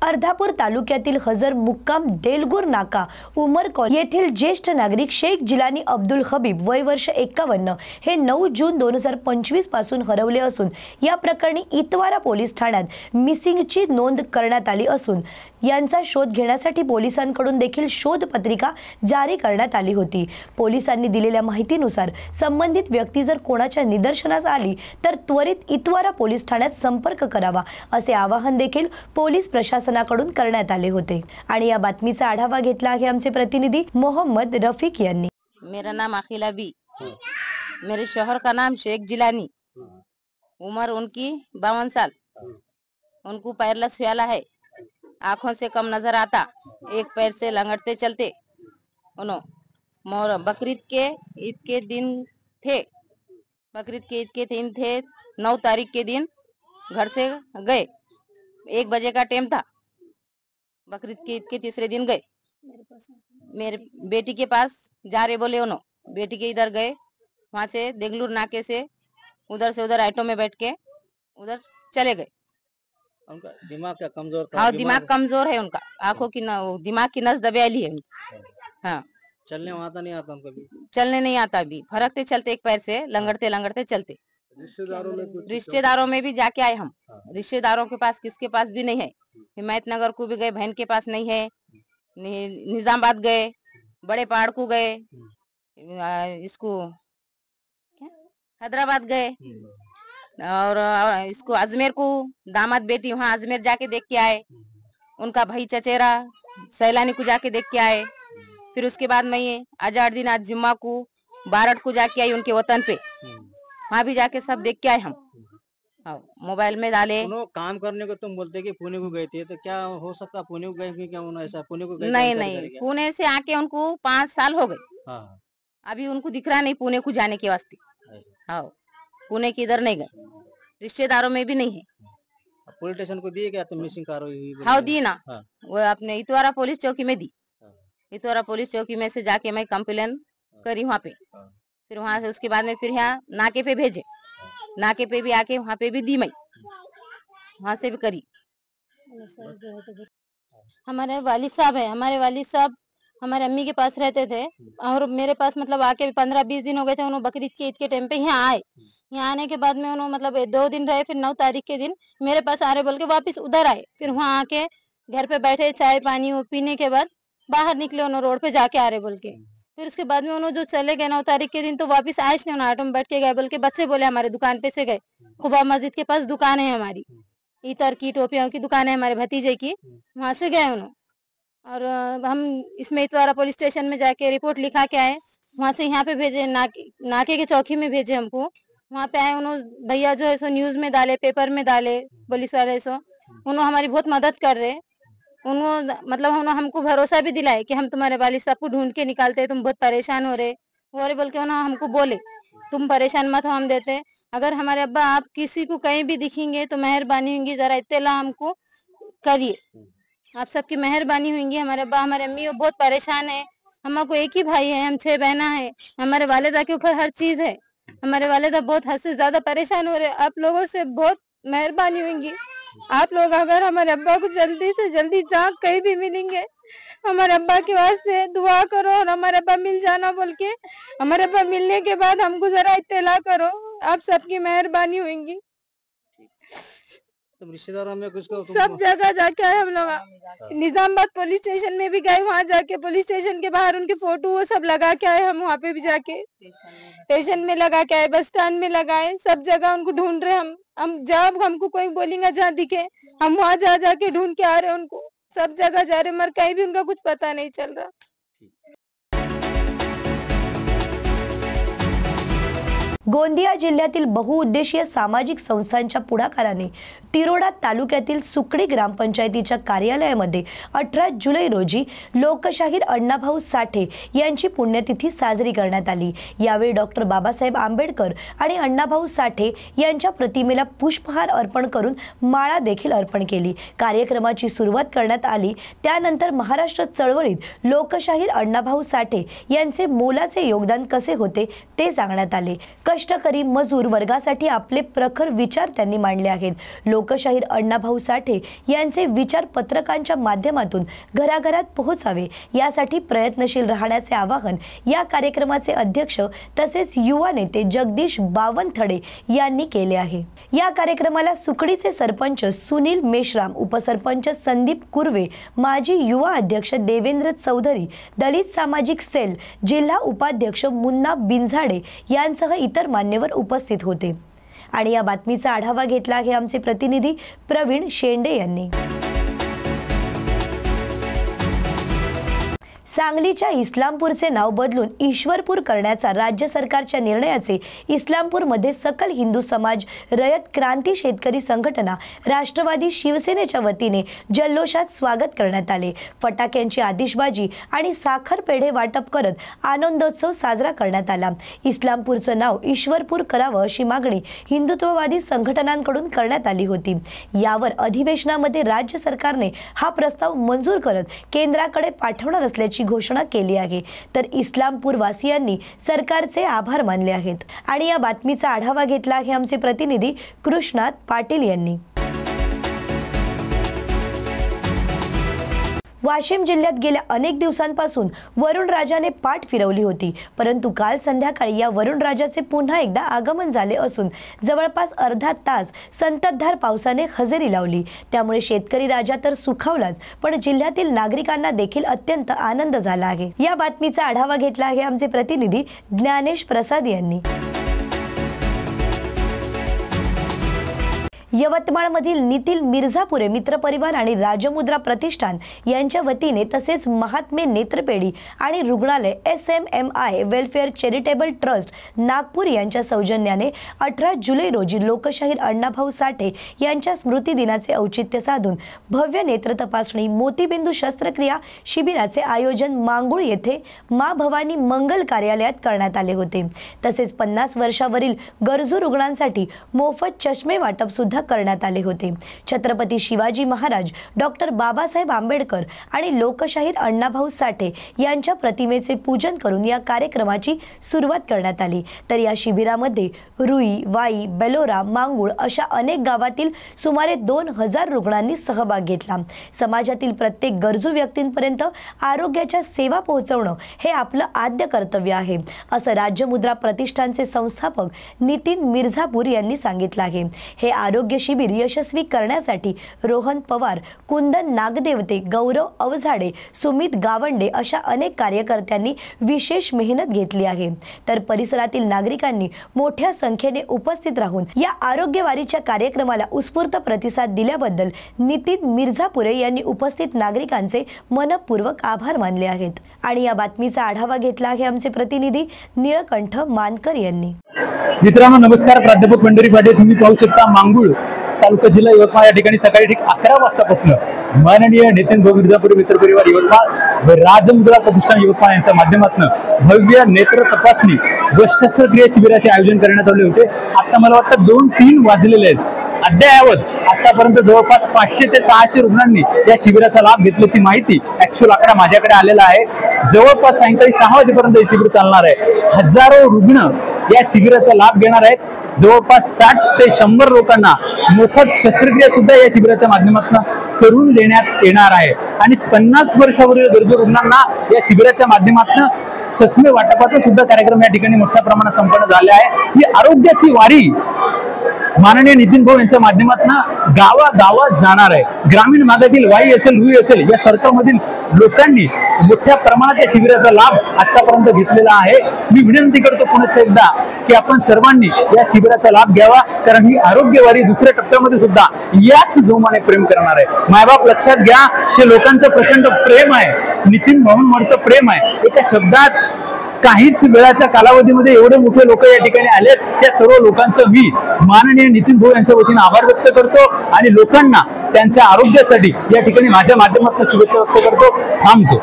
अर्धापूर तालुक्यातील हजर मुक्काम देलगुर नाका उमर कॉलनी येथील ज्येष्ठ नागरिक शेख जिलानी अब्दुल हबीब वय वर्ष 51 हे 9 जून 2025 पासून हरवले असून या प्रकरणी इतवारा पोलीस ठाण्यात मिसिंगची नोंद करण्यात आली असून यांचा शोध घेण्यासाठी पोलिसांकडून देखील शोध पत्रिका जारी करण्यात आली होती। पोलिसांनी दिलेल्या माहितीनुसार संबंधित व्यक्ती जर कोणाच्या निदर्शनास आली तर त्वरित इतवारा पोलीस ठाण्यात संपर्क करावा असे आवाहन देखील पोलीस प्रशासनाकडून करण्यात आले होते। आणि या बातमीचा आढावा घेतला आहे आमचे प्रतिनिधी मोहम्मद रफीक यांनी। मेरा नाम अखिला बी, मेरे शोहर का नाम शेख जिलानी, उम्र उनकी 52 साल, उनको पैरलेस हुआ है, आँखों से कम नजर आता, एक पैर से लंगड़ते चलते। उन्होंने बकरीद के ईद के दिन थे, बकरीद के ईद के दिन थे 9 तारीख के दिन घर से गए, 1 बजे का टाइम था। बकरीद के ईद के तीसरे दिन गए, मेरे बेटी के पास जा रहे बोले, उन्होंने बेटी के इधर गए, वहां से देगलूर नाके से उधर ऑटो में बैठ के उधर चले गए। उनका दिमाग क्या कमजोर था? हाँ, दिमाग कमजोर है उनका, आंखों की दिमाग की नस दबेली है उनकी। हाँ, चलने आता नहीं आता उनका भी? चलने नहीं आता अभी, फरकते चलते, एक पैर से लंगड़ते लंगड़ते चलते। रिश्तेदारों में भी जाके आए हम, रिश्तेदारों के पास किसके पास भी नहीं है। हिमायतनगर को भी गए, बहन के पास नहीं है, निजामाबाद गए, बड़े पहाड़ को गए, इसको हैदराबाद गए, और इसको अजमेर को दामाद बेटी वहाँ अजमेर जाके देख के आए, उनका भाई चचेरा सैलानी को जाके देख के आए। फिर उसके बाद मैं आजाद दिन आज जुम्मा को बारठ को जाके आई उनके वतन पे, वहाँ भी जाके सब देख के आए हम। हाँ, मोबाइल में डाले। काम करने को तुम बोलते कि पुणे को गए थे, तो क्या हो सकता पुणे को गए कि क्या उन्होंने ऐसा पुणे को गए? नहीं, पुणे से आके उनको 5 साल हो गए। हाँ, अभी उनको दिख रहा नहीं पुणे को जाने के वास्ते। हाँ, पुणे की इधर नहीं गए, रिश्तेदारों में भी नहीं है। पुलिस स्टेशन को दिए क्या तुम मिसिंग कार्रवाई? हाँ, दी ना। हाँ। वो अपने इतवारा पुलिस चौकी में दी। इतवारा पुलिस चौकी में से जाके मैं कंप्लेन करी वहाँ पे। फिर वहाँ से उसके बाद में फिर यहाँ नाके पे भेजे, नाके पे भी आके वहाँ पे भी दी मैं, वहाँ से भी करी। हमारे वालिद साहब है, हमारे वालिद साहब हमारे अम्मी के पास रहते थे और मेरे पास मतलब आके 15-20 दिन हो गए थे। उन्होंने बकरीद के ईद के टाइम पे यहाँ आए, यहाँ आने के बाद में उन्होंने मतलब 2 दिन रहे, फिर 9 तारीख के दिन मेरे पास आ रहे बोल के वापस उधर आए। फिर वहाँ आके घर पे बैठे, चाय पानी वो पीने के बाद बाहर निकले, उन्होंने रोड पे जाके आ रहे बोल के। फिर उसके बाद में उन्होंने जो चले गए 9 तारीख के दिन, तो वापस आए नहीं, उन्होंने ऑटो में बैठ के गए बोल के बच्चे बोले हमारे दुकान पे से गए। खुबा मस्जिद के पास दुकान है हमारी, इतर की टोपियों की दुकान है हमारे भतीजे की, वहां से गए उन्होंने। और हम इसमें इतवारा पुलिस स्टेशन में जाके रिपोर्ट लिखा के आए, वहां से यहाँ पे भेजे, नाके के चौकी में भेजे हमको। वहाँ पे आए, उन्होंने भैया जो है सो न्यूज में डाले, पेपर में डाले, पुलिस वाले सो उन्होंने हमारी बहुत मदद कर रहे। उन्होंने मतलब उन्होंने हमको भरोसा भी दिलाए कि हम तुम्हारे वालिद साहब को ढूंढ के निकालते, तुम बहुत परेशान हो रहे वो बोल के उन्होंने हमको बोले तुम परेशान मत हो, हम देते। अगर हमारे अब्बा आप किसी को कहीं भी दिखेंगे तो मेहरबानी होगी जरा इत्तला हमको करिए, आप सबकी मेहरबानी होंगी। हमारे अब्बा हमारे अम्मी बहुत परेशान है, हमको एक ही भाई है, हम 6 बहना है, हमारे वालिदा के ऊपर हर चीज है, हमारे वालिदा बहुत हद से ज्यादा परेशान हो रहे। आप लोगों से बहुत मेहरबानी होंगी, आप लोग अगर हमारे अब्बा को जल्दी से जल्दी जहाँ कहीं भी मिलेंगे हमारे अब्बा के वास्ते दुआ करो और हमारे अब्बा मिल जाना बोल के, हमारे अब्बा मिलने के बाद हमको जरा इत्तला करो, आप सबकी मेहरबानी होंगी। तुम रिश्तेदारों में कुछ को सब जगह जाके आए हम लोग, निजामाबाद पुलिस स्टेशन में भी गए, वहाँ जाके पुलिस स्टेशन के बाहर उनके फोटो वो सब लगा के आए हम, वहाँ पे भी जाके स्टेशन में लगा के आए, बस स्टैंड में लगाए, सब जगह उनको ढूंढ रहे हम जब हमको कोई बोलेंगे जहाँ दिखे हम वहाँ जाके ढूंढ के आ रहे उनको, सब जगह जा रहे, मगर कहीं भी उनका कुछ पता नहीं चल रहा। गोंदिया जिल्ह्यातील बहुउद्देशीय सामाजिक संस्थांच्या पुढाकाराने तिरोडा तालुक्यातील सुकडी ग्रामपंचायतीच्या कार्यालयामध्ये 18 जुलै रोजी लोकशाहीर अण्णाभाऊ साठे यांची पुण्यतिथी साजरी करण्यात आली। यावेळी डॉक्टर बाबासाहेब आंबेडकर आणि अण्णाभाऊ साठे यांच्या प्रतिमेला पुष्पहार अर्पण करून माळा देखील अर्पण केली। कार्यक्रमाची सुरुवात करण्यात आली त्यानंतर महाराष्ट्र चळवळीत लोकशाहीर अण्णाभाऊ साठे यांचे मोलाचे योगदान कसे होते ते सांगण्यात आले। कष्टकरी मजूर वर्गासाठी आपले प्रखर विचार त्यांनी मांडले आहेत। लोकशाहीर अण्णाभाऊ साठे यांचे विचार पत्रकांच्या माध्यमातून घराघरात पोहोचावे यासाठी प्रयत्नशील राहण्याचे आवाहन या कार्यक्रमाचे अध्यक्ष तसेच युवा नेते जगदीश बावनथडे यांनी केले आहे। या कार्यक्रमाला सुकडीचे सरपंच सुनील मेश्राम, उपसरपंच संदीप कुर्वे, माजी युवा अध्यक्ष देवेंद्र चौधरी, दलित सामाजिक सेल जिल्हा उपाध्यक्ष मुन्ना बिनझाडे यांसह इतर मान्यवर उपस्थित होते। आणि या बातमीचा आढावा घेतला आहे आमचे प्रतिनिधी प्रवीण शेंडे यांनी। सांगलीच्या इस्लामपूरचे नाव बदलून ईश्वरपूर करण्याचा राज्य सरकारच्या निर्णयाचे इस्लामपूरमध्ये सकल हिंदू समाज, रयत क्रांती शेतकरी संघटना, राष्ट्रवादी शिवसेनेच्या वतीने जल्लोषात स्वागत करण्यात आले। फटाक्यांची आतिषबाजी आणि साखर पेढे वाटप करत आनंदोत्सव साजरा करण्यात आला। इस्लामपूरचं नाव ईश्वरपूर करावं अशी मागणी हिंदुत्ववादी संघटनांकडून करण्यात आली होती। यावर अधिवेशनामध्ये राज्य सरकारने हा प्रस्ताव मंजूर करत केंद्राकडे पाठवणार असल्याची घोषणा केली आहे। तर इस्लामपूर वासियांनी सरकारचे आभार मानले आहेत। आणि या बातमीचा आढावा घेतला आहे आमचे प्रतिनिधी कृष्णात पाटील यांनी। वाशिम जिल्ह्यात गेल्या अनेक दिवसांपासून वरुण राजाने पाठ फिरवली होती, परंतु काल संध्याकाळी या वरुण राजाचे पुन्हा एकदा आगमन झाले असून जवळपास अर्धा तास संततधार पावसाने हजेरी लावली। त्यामुळे शेतकरी राजा तर सुखावलाच, पण जिल्ह्यातील नागरिकांना देखील अत्यंत आनंद झाला आहे। या बातमीचा आढावा घेतला आहे आमचे प्रतिनिधी ज्ञानेश प्रसाद यांनी। यवतमाळमधील नितीन मिर्झापुरे मित्रपरिवार आणि राजमुद्रा प्रतिष्ठान यांच्या वतीने तसेच महात्मे नेत्रपेढी आणि रुग्णालय SMMI welfare charitable trust Nagpur यांच्या सौजन्याने 18 जुलै रोजी लोकशाहीर अण्णाभाऊ साठे यांच्या स्मृती दिनाचे औचित्य साधून भव्य नेत्र तपासणी मोतीबिंदू शस्त्रक्रिया शिबिराचे आयोजन मांगुळ येथे मा भवानी मंगल कार्यालयात करण्यात आले होते। तसेच 50 वर्षावरील गरजू रुग्णांसाठी मोफत चष्मे वाटप सुद्धा करण्यात आले होते। छत्रपती शिवाजी महाराज, डॉक्टर बाबासाहेब आंबेडकर आणि लोकशाहीर अण्णाभाऊ साठे यांच्या प्रतिमेचे पूजन करून या कार्यक्रमाची सुरुवात करण्यात आली। तर या शिबिरामध्ये रुई, वाई, बेलोरा, मांगुळ अशा अनेक गावातील सुमारे 2000 रुग्णांनी सहभाग घेतला। समाजातील प्रत्येक गरजू व्यक्तींपर्यंत आरोग्याच्या सेवा पोहोचवणं हे आपलं आद्य कर्तव्य आहे, असं राज्यमुद्रा प्रतिष्ठानचे संस्थापक नितीन मिर्झापूर यांनी सांगितलं आहे। हे आरोग्य शिबिर यशस्वी करण्यासाठी रोहन पवार, कुंदन नागदेवते, गौरव अवझाडे, सुमित गावंडे अशा अनेक कार्यकर्त्यांनी विशेष मेहनत घेतली आहे। तर परिसरातील नागरिकांनी मोठ्या संख्येने उपस्थित राहून या आरोग्यवारीच्या कार्यक्रमाला उत्स्फूर्त प्रतिसाद दिल्याबद्दल नितीन मिर्झापुरे यांनी उपस्थित नागरिकांचे मनपूर्वक आभार मानले आहेत। आणि या बातमीचा आढावा घेतला आहे आमचे प्रतिनिधी निळकंठ मानकर यांनी। मित्रांनो नमस्कार, प्राध्यापक पंढरी पाटील। तुम्ही पाहू शकता मांगुळ तालुका जिल्हा यवतमाळ या ठिकाणी सकाळी ठीक 11 वाजतापासून माननीय नितीन भाऊ मिर्झापुरे मित्रपरिवार यवतमाळ व राजमुद्रा प्रतिष्ठान यवतमाळ यांच्या माध्यमातून भव्य नेत्र तपासणी व शस्त्रक्रिया शिबिराचे आयोजन करण्यात आले होते। आता मला वाटतं 2-3 वाजलेले आहेत। अद्ययावत आतापर्यंत जवळपास 500 ते 600 रुग्णांनी या शिबिराचा लाभ घेतल्याची माहिती ऍक्च्युअल आकडा माझ्याकडे आलेला आहे। जवळपास सायंकाळी 6 वाजेपर्यंत हे शिबिर चालणार आहे। हजारो रुग्ण या शिबिराचा लाभ घेणार आहेत। जवळपास 60 ते 100 लोकांना मोफत शस्त्रक्रिया सुद्धा या शिबिराच्या माध्यमातून करून देण्यात येणार आहे। आणि 50 वर्षावरील गरजू रुग्णांना या शिबिराच्या माध्यमातून चष्मे वाटपाचा सुद्धा कार्यक्रम या ठिकाणी मोठ्या प्रमाणात संपन्न झाले आहे। ही आरोग्याची वारी माननीय नितीन भाऊ यांच्या माध्यमातून गावागावात जाणार आहे। ग्रामीण भागातील वाई असेल, रुई असेल या सर्कलमधील लोकांनी मोठ्या प्रमाणात या शिबिराचा लाभ आतापर्यंत घेतलेला आहे। मी विनंती करतो पुन्हा एकदा की आपण सर्वांनी या शिबिराचा लाभ घ्यावा, कारण ही आरोग्यवारी दुसऱ्या टप्प्यामध्ये सुद्धा याच जोमाने प्रेम करणार आहे। मायबाप लक्षात घ्या, हे लोकांचं प्रचंड प्रेम आहे, नितीन भाऊंवरचं प्रेम आहे। एका शब्दात काहीच वेळाच्या कालावधीमध्ये एवढे मोठे लोक या ठिकाणी आलेत, त्या सर्व लोकांचं मी माननीय नितीन भाऊ यांच्या वतीने आभार व्यक्त करतो आणि लोकांना त्यांच्या आरोग्यासाठी या ठिकाणी माझ्या माध्यमातून शुभेच्छा व्यक्त करतो। थांबतो।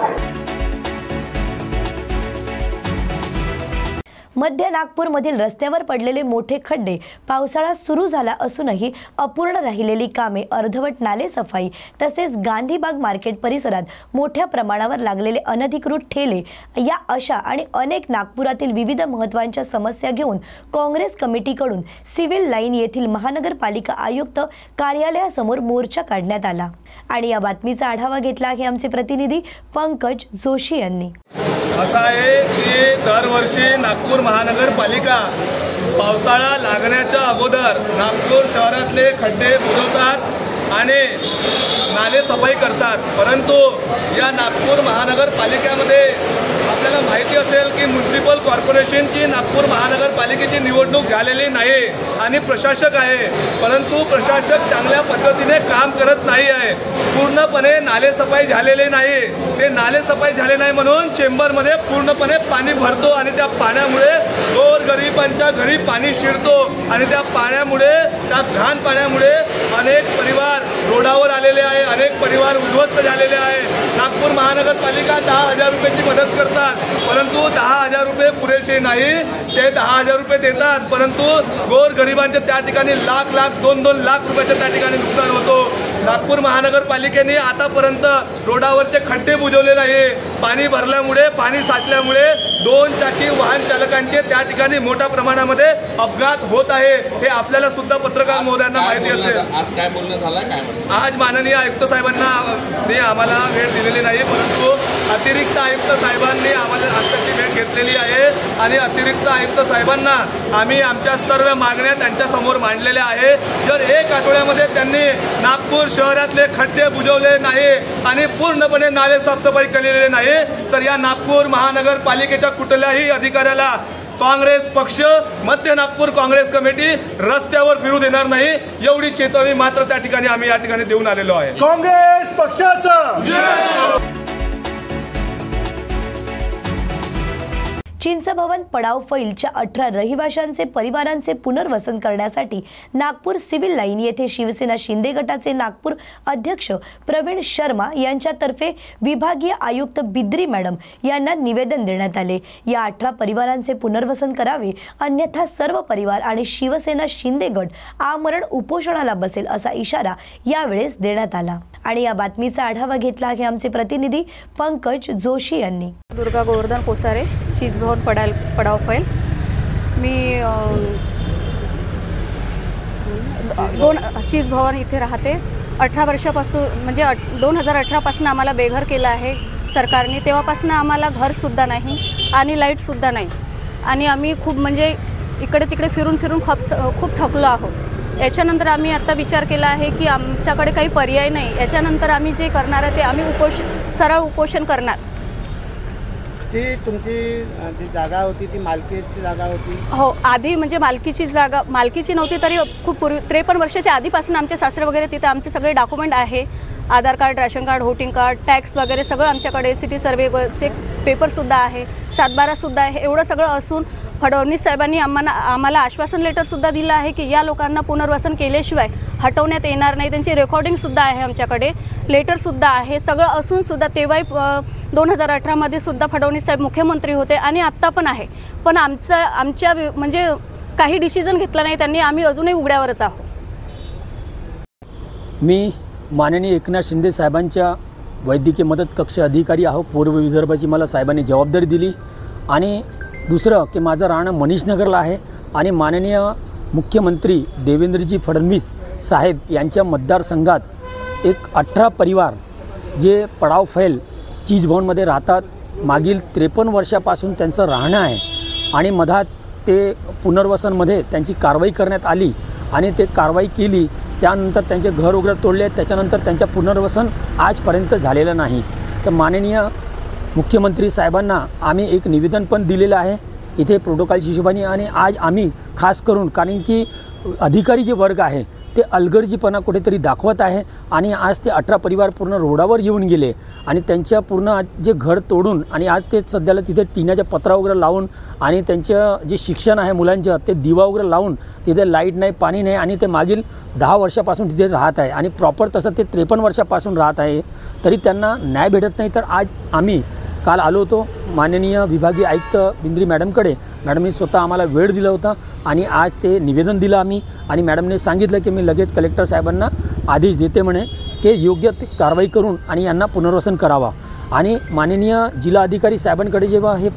मध्य नागपूरमधील रस्त्यावर पडलेले मोठे खड्डे, पावसाळा सुरू झाला असूनही अपूर्ण राहिलेली कामे, अर्धवट नाले सफाई तसेच गांधीबाग मार्केट परिसरात मोठ्या प्रमाणावर लागलेले अनधिकृत ठेले या अशा आणि अनेक नागपुरातील विविध महत्त्वाच्या समस्या घेऊन काँग्रेस कमिटीकडून सिव्हिल लाईन येथील महानगरपालिका आयुक्त कार्यालयासमोर मोर्चा काढण्यात आला आणि या बातमीचा आढावा घेतला आहे आमचे प्रतिनिधी पंकज जोशी यांनी। असं आहे की दरवर्षी नागपूर महानगरपालिका पावसाळा लागण्याच्या अगोदर नागपूर शहरातले खड्डे बुजवतात आणि नाले सफाई करतात, परंतु या नागपूर महानगरपालिकेमध्ये आपल्याला माहिती असेल की म्युन्सिपल कॉर्पोरेशनची नागपूर महानगरपालिकेची निवडणूक झालेली नाही आणि प्रशासक आहे, परंतु प्रशासक चांगल्या पद्धतीने काम करत नाही आहे। पूर्णपणे नालेसफाई झालेले नाही, ते नालेसफाई झाले नाही म्हणून चेंबरमध्ये पूर्णपणे पाणी भरतो आणि त्या पाण्यामुळे गोरगरिबांच्या घरी पाणी शिरतो आणि त्या पाण्यामुळे, त्या घाण पाण्यामुळे अनेक परिवार रोडावर आलेले आहे, अनेक परिवार उद्ध्वस्त झालेले आहे। नागपूर महानगरपालिका 10,000 रुपयाची मदत करतात, परंतु 10,000 रुपये पुरेसे नाही। ते 10,000 रुपये देतात, परंतु गोरगरिबांचे त्या ठिकाणी लाख लाख 2-2 लाख रुपयाच्या त्या ठिकाणी नुकसान होतो। नागपूर महानगरपालिकेने आतापर्यंत रोडावरचे खड्डे बुजवले नाही। पाणी भरल्यामुळे, पाणी साचल्यामुळे 2 चाकी वाहन चालकांचे त्या ठिकाणी मोठ्या प्रमाणामध्ये अपघात होत आहे, हे आपल्याला सुद्धा पत्रकार महोदयांना माहिती असेल। आज काय बोलणं झालं, काय म्हणणं? आज माननीय आयुक्त साहेबांनी आम्हाला वेळ दिलेली नाही, परंतु अतिरिक्त आयुक्त साहेबांनी आम्हाला आजची वेळ घेतलेली आहे आणि अतिरिक्त आयुक्त साहेबांना आम्ही आमच्या सर्व मागण्या त्यांच्यासमोर मांडलेल्या आहे। जर 1 आठवड्यामध्ये त्यांनी नागपूर शहरातले खड्डे बुजवले नाही आणि पूर्णपणे नाले साफसफाई केलेले नाही तर या नागपूर महानगरपालिकेच्या कुठल्याही अधिकाऱ्याला काँग्रेस पक्ष, मध्य नागपूर काँग्रेस कमिटी रस्त्यावर फिरू देणार नाही, एवढी चेतावणी मात्र त्या ठिकाणी आम्ही या ठिकाणी देऊन आलेलो आहे। काँग्रेस पक्षाचं चिंचभवन पडाव फैलच्या 18 रहिवाशांचे परिवारांचे पुनर्वसन करण्यासाठी नागपूर सिव्हिल लाईन येथे शिवसेना शिंदे गटाचे नागपूर अध्यक्ष प्रवीण शर्मा यांच्यातर्फे विभागीय आयुक्त बिद्री मॅडम यांना निवेदन देण्यात आले। या 18 परिवारांचे पुनर्वसन करावे, अन्यथा सर्व परिवार आणि शिवसेना शिंदे गट आमरण उपोषणाला बसेल असा इशारा यावेळेस देण्यात आला आणि या बातमीचा आढावा घेतला आहे आमचे प्रतिनिधी पंकज जोशी यांनी। दुर्गा गोवर्धन कोसारे, चिंचभवन पडाव फैल। मी चिंचभवन इथे राहते। 18 वर्षापासून म्हणजे 2018 पासून आम्हाला बेघर केलं आहे सरकारने। तेव्हापासून आम्हाला घरसुद्धा नाही आणि लाईटसुद्धा नाही आणि आम्ही खूप म्हणजे इकडे तिकडे फिरून खूप थकलो आहोत। याच्यानंतर आम्ही आता विचार केला आहे की आमच्याकडे काही पर्याय नाही, याच्यानंतर आम्ही जे करणार आहे ते आम्ही सरळ उपोषण करणार। ती तुमची जी जागा होती ती मालकीची जागा होती? हो, आधी म्हणजे मालकीची नव्हती तरी खूप पूर्वी 53 वर्षाच्या आधीपासून आमचे सासरे वगैरे तिथे आमचे सगळे डॉक्युमेंट आहे, Aadhaar card, ration card, voting card, tax वगैरे सगळं आमच्याकडे, सिटी सर्वेचे पेपरसुद्धा आहे, 7/12 आहे। एवढं सगळं असून फडणवीस साहेबांनी आम्हाला आश्वासन लेटरसुद्धा दिलं आहे की या लोकांना पुनर्वसन केल्याशिवाय हटवण्यात येणार नाही। त्यांची रेकॉर्डिंगसुद्धा आहे, आमच्याकडे लेटरसुद्धा आहे। सगळं असूनसुद्धा तेव्हाही 2018 सुद्धा फडणवीस साहेब मुख्यमंत्री होते आणि आत्ता पण आहे, पण आमच्या म्हणजे काही डिसिजन घेतला नाही त्यांनी। आम्ही अजूनही उघड्यावरच आहोत। मी माननीय एकनाथ शिंदे साहेबांच्या वैद्यकीय मदत कक्ष अधिकारी आहो। पूर्व विदर्भाची मला साहेबांनी जबाबदारी दिली आणि दुसरं की माझं राहणं मनीषनगरला आहे आणि माननीय मुख्यमंत्री देवेंद्रजी फडणवीस साहेब यांच्या मतदारसंघात एक 18 परिवार जे पडाव फैल चिंचभवनमध्ये राहतात, मागील 53 वर्षापासून त्यांचं राहणं आहे आणि मधात ते पुनर्वसनमध्ये त्यांची कारवाई करण्यात आली आणि ते कारवाई केली, त्यानंतर त्यांचे घर वगैरे तोडले, त्याच्यानंतर त्यांचं पुनर्वसन आजपर्यंत झालेलं नाही। तर माननीय मुख्यमंत्री साहेबांना आम्ही एक निवेदन पण दिलेलं आहे इथे प्रोटोकॉलच्या हिशोबाने आणि आज आम्ही खास करून कारण की अधिकारी जे वर्ग आहे ते अलगर्जीपणा कुठेतरी दाखवत आहे आणि आज ते 18 परिवार पूर्ण रोडावर येऊन गेले आणि त्यांच्या पूर्ण जे घर तोडून आणि आज ते सध्याला तिथे टिनाच्या पत्रा वगैरे लावून आणि त्यांचं जे शिक्षण आहे मुलांचं ते दिवा वगैरे लावून तिथे लाईट नाही, पाणी नाही आणि ते मागील 10 वर्षापासून तिथे राहत आहे आणि प्रॉपर तसं ते 53 वर्षापासून राहत आहे, तरी त्यांना न्याय भेटत नाही। तर आज आम्ही काल आलो होतो माननीय विभागीय आयुक्त बिंद्री मॅडमकडे. मॅडमने स्वतः आम्हाला वेळ दिला होता आणि आज ते निवेदन दिलं आम्ही. आणि मॅडमने सांगितलं की मी लगेच कलेक्टर साहेबांना आदेश देते म्हणे की योग्य कारवाई करून आणि यांना पुनर्वसन करावा. आणि माननीय जिल्हाधिकारी साहेबांकडे जेव्हा हे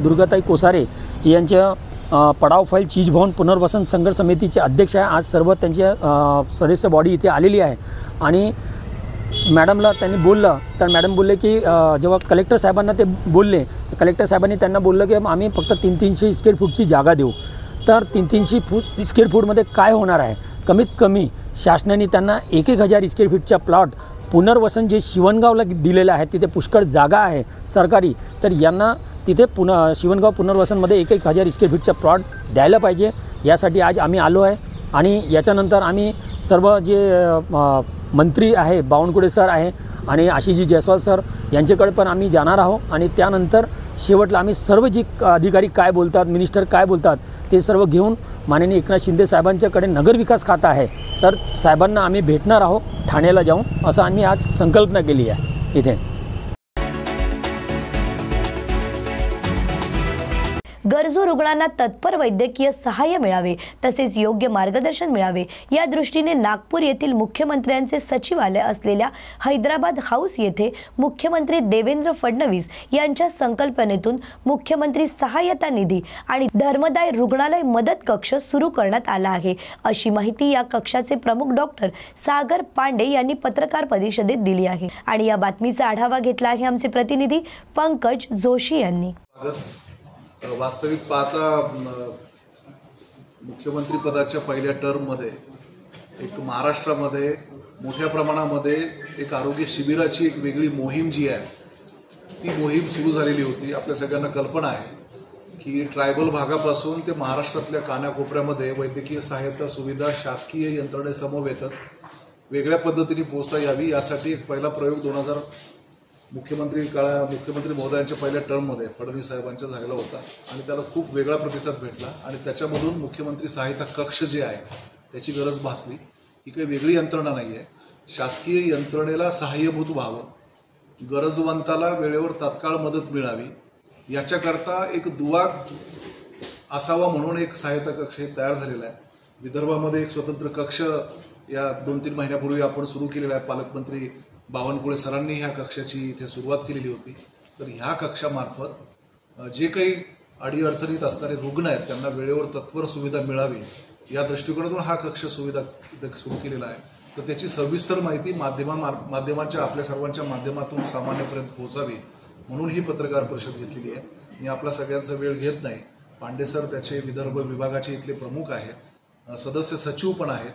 दुर्गाताई कोसारे यांच्या पडाव फाईल चीज भवन पुनर्वसन संघर्ष समितीचे अध्यक्ष आहे, आज सर्व त्यांचे सदस्य बॉडी इथे आलेली आहे. आणि मॅडमला त्यांनी बोललं तर मॅडम बोलले की जेव्हा कलेक्टर साहेबांना ते बोलले, कलेक्टर साहेबांनी त्यांना बोललं की आम्ही फक्त 300 स्क्वेअर फूटची जागा देऊ. तर 300 स्क्वेअर फूटमध्ये काय होणार आहे? कमीत कमी शासनाने त्यांना 1000 स्क्वेअर फीटचा प्लॉट पुनर्वसन जे शिवणगावला दिलेलं आहे, तिथे पुष्कळ जागा आहे सरकारी, तर यांना तिथे शिवणगाव पुनर्वसनमध्ये 1000 स्क्वेअर फीटचा प्लॉट द्यायला पाहिजे. यासाठी आज आम्ही आलो आहे. आणि याच्यानंतर आम्ही सर्व जे मंत्री आहे, बावनकुळे सर आहे आणि आशिषजी जयस्वाल सर यांच्याकडे पण आम्ही जाणार आहोत. आणि त्यानंतर शेवटला आम्ही सर्व जे अधिकारी काय बोलतात, मिनिस्टर काय बोलतात ते सर्व घेऊन माननीय एकनाथ शिंदे साहेबांच्याकडे नगरविकास खातं आहे, तर साहेबांना आम्ही भेटणार आहोत ठाण्याला जाऊन, असं आम्ही आज संकल्पना केली आहे इथे. गरजू रुग्णांना तत्पर वैद्यकीय सहाय्य मिळावे तसेच योग्य मार्गदर्शन मिळावे या दृष्टीने नागपूर येथील मुख्यमंत्र्यांचे सचिवालय असलेल्या हैदराबाद हाऊस येथे मुख्यमंत्री देवेंद्र फडणवीस यांच्या संकल्पनेतून मुख्यमंत्री सहाय्यता निधी आणि धर्मदाय रुग्णालय मदत कक्ष सुरू करण्यात आला आहे, अशी माहिती या कक्षाचे प्रमुख डॉक्टर सागर पांडे यांनी पत्रकार परिषदेत दिली आहे. आणि या बातमीचा आढावा घेतला आहे आमचे प्रतिनिधी पंकज जोशी यांनी. वास्तविक पाहता मुख्यमंत्री पदाच्या पहिल्या टर्ममध्ये एक महाराष्ट्रामध्ये मोठ्या प्रमाणामध्ये एक आरोग्य शिबिराची एक वेगळी मोहीम जी आहे ती मोहीम सुरू झालेली होती. आपल्या सगळ्यांना कल्पना आहे की ट्रायबल भागापासून ते महाराष्ट्रातल्या कानाकोपऱ्यामध्ये वैद्यकीय सहायता सुविधा शासकीय यंत्रणेसमवेतच वेगळ्या पद्धतीने पोहोचता यावी यासाठी एक पहिला प्रयोग मुख्यमंत्री महोदयांच्या पहिल्या टर्ममध्ये फडणवीस साहेबांच्या झालेला होता आणि त्याला खूप वेगळा प्रतिसाद भेटला. आणि त्याच्यामधून मुख्यमंत्री सहायता कक्ष जे आहे त्याची गरज भासली. ही काही वेगळी यंत्रणा नाही आहे, शासकीय यंत्रणेला सहाय्यभूत व्हावं, गरजवंताला वेळेवर तात्काळ मदत मिळावी याच्याकरता एक दुवा असावा म्हणून एक सहायता कक्ष तयार झालेला आहे. विदर्भामध्ये एक स्वतंत्र कक्ष या 2-3 महिन्यापूर्वी आपण सुरू केलेला आहे. पालकमंत्री बावनकुळे सरांनी ह्या कक्षाची इथे सुरुवात केलेली होती. तर ह्या कक्षामार्फत जे काही अडीअडचणीत असणारे रुग्ण आहेत त्यांना वेळेवर तत्पर सुविधा मिळावी या दृष्टिकोनातून हा कक्ष सुविधा सुरू केलेला आहे. तर त्याची सविस्तर माहिती माध्यमांच्या आपल्या सर्वांच्या माध्यमातून सामान्यपर्यंत पोहोचावी म्हणून ही पत्रकार परिषद घेतलेली आहे. मी आपला सगळ्यांचा वेळ घेत नाही. पांडे सर त्याचे विदर्भ विभागाचे इथले प्रमुख आहेत, सदस्य सचिव पण आहेत.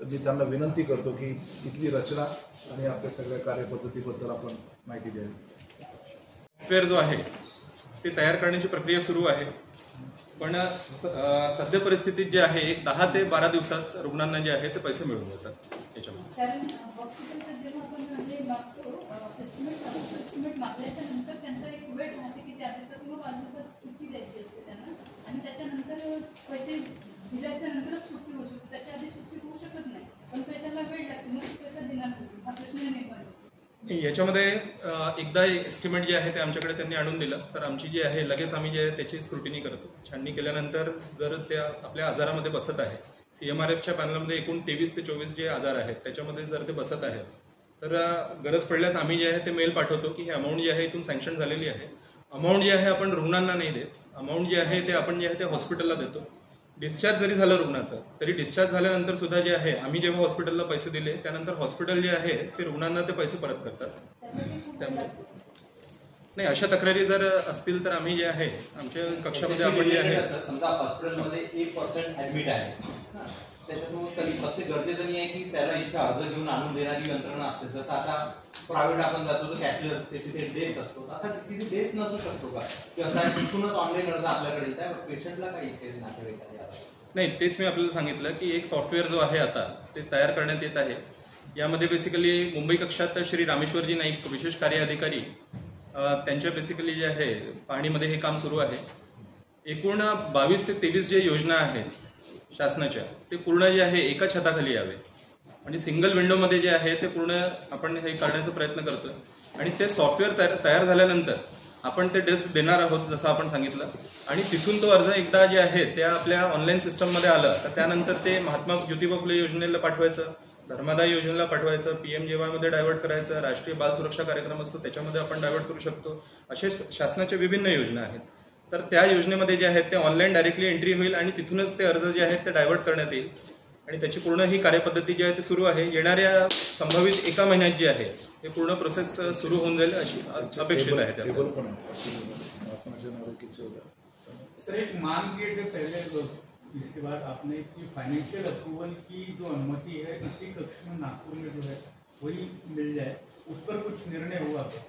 तर मी त्यांना विनंती करतो की इथली रचना आणि आपल्या सगळ्या कार्यपद्धतीबद्दल आपण माहिती द्यावी. सॉफ्टवेअर जो आहे ते तयार करण्याची प्रक्रिया सुरू आहे, पण सध्या परिस्थितीत जे आहे एक 10 ते 12 दिवसात रुग्णांना जे आहे ते पैसे मिळून जातात. याच्यामध्ये याच्यामध्ये एकदा एस्टिमेट जे आहे ते आमच्याकडे त्यांनी आणून दिलं तर आमची जी आहे लगेच आम्ही जे त्याची स्क्रुटिनी करतो. छाननी केल्यानंतर जर त्या आपल्या आजारामध्ये बसत आहे, CMRFच्या पॅनलमध्ये एकूण 23 ते 24 जे आजार आहेत त्याच्यामध्ये जर ते बसत आहेत तर गरज पडल्यास आम्ही जे आहे ते मेल पाठवतो की ही अमाऊंट जी आहे इथून सँक्शन झालेली आहे. अमाऊंट जी आहे आपण रुग्णांना नाही देत, अमाऊंट जी आहे ते आपण जे आहे ते हॉस्पिटलला देतो. डिस्चार्ज जरी झालं रुग्णाचं तरी डिस्चार्ज झाल्यानंतर सुद्धा जे आहे आम्ही जेव्हा हॉस्पिटलला पैसे दिले त्यानंतर हॉस्पिटल जे आहे ते रुग्णांना ते पैसे परत करतात. त्यामुळे नाही अशा तक्रारी जर असतील तर आम्ही जे आहे आमच्या कक्षामध्ये आपण जे आहे समजा हॉस्पिटलमध्ये 1% ऍडमिट आहे त्याच्यासोबत कधी प्रत्येक गरजेचं नाही आहे की त्याला इथे अर्ज घेऊन आणून देणारी यंत्रणा असते. जसं आता प्रायव्हेट आपण जातो तर कॅशलेस असते, तिथे डेस्क असतो. आता तिथे डेस्क नसू शकतो का की असा तिथूनच ऑनलाईन अर्ज आपल्याकडे येत आहे पेशंटला काही इथे नातेवाईकांना? नाही, तेच मी आपल्याला सांगितलं की एक सॉफ्टवेअर जो आहे आता ते तयार करण्यात येत आहे. यामध्ये बेसिकली मुंबई कक्षात श्री रामेश्वरजी नाईक विशेष कार्य अधिकारी त्यांच्या बेसिकली जे आहे पाहणीमध्ये हे काम सुरू आहे. एकूण 22 ते 23 जे योजना आहेत शासनाच्या ते पूर्ण जे आहे एका छताखाली यावे म्हणजे सिंगल विंडोमध्ये जे आहे ते पूर्ण आपण हे करण्याचा प्रयत्न करतोय. आणि ते सॉफ्टवेअर तयार झाल्यानंतर आपण ते डेस्क देणार आहोत जसं आपण सांगितलं, आणि तिथून तो अर्ज एकदा जे आहे त्या आपल्या ऑनलाईन सिस्टममध्ये आलं तर त्यानंतर ते महात्मा ज्योतिबा फुले योजनेला पाठवायचं, धर्मादाय योजनेला पाठवायचं, PMJY डायव्हर्ट करायचं, राष्ट्रीय बाल सुरक्षा कार्यक्रम असतो त्याच्यामध्ये आपण डायव्हर्ट करू शकतो. असे शासनाच्या विभिन्न योजना आहेत. तर त्या योजनेमध्ये जे आहेत ते ऑनलाईन डायरेक्टली एंट्री होईल आणि तिथूनच ते अर्ज जे आहेत ते डायव्हर्ट करण्यात येईल आणि त्याची पूर्ण ही कार्यपद्धती जी आहे ती सुरू आहे. येणाऱ्या संभावित 1 महिन्यात जी आहे हे पूर्ण प्रोसेस सुरू होऊन जाईल अशी अपेक्षित आहे. सर, एक मांग किए थे पहले लोग, जिसके बाद आपने की फाइनेंशियल अप्रूवल की जो अनुमति है इसी कक्ष में नागपुर में जो है वही मिल जाए, उस पर कुछ निर्णय हुआ था?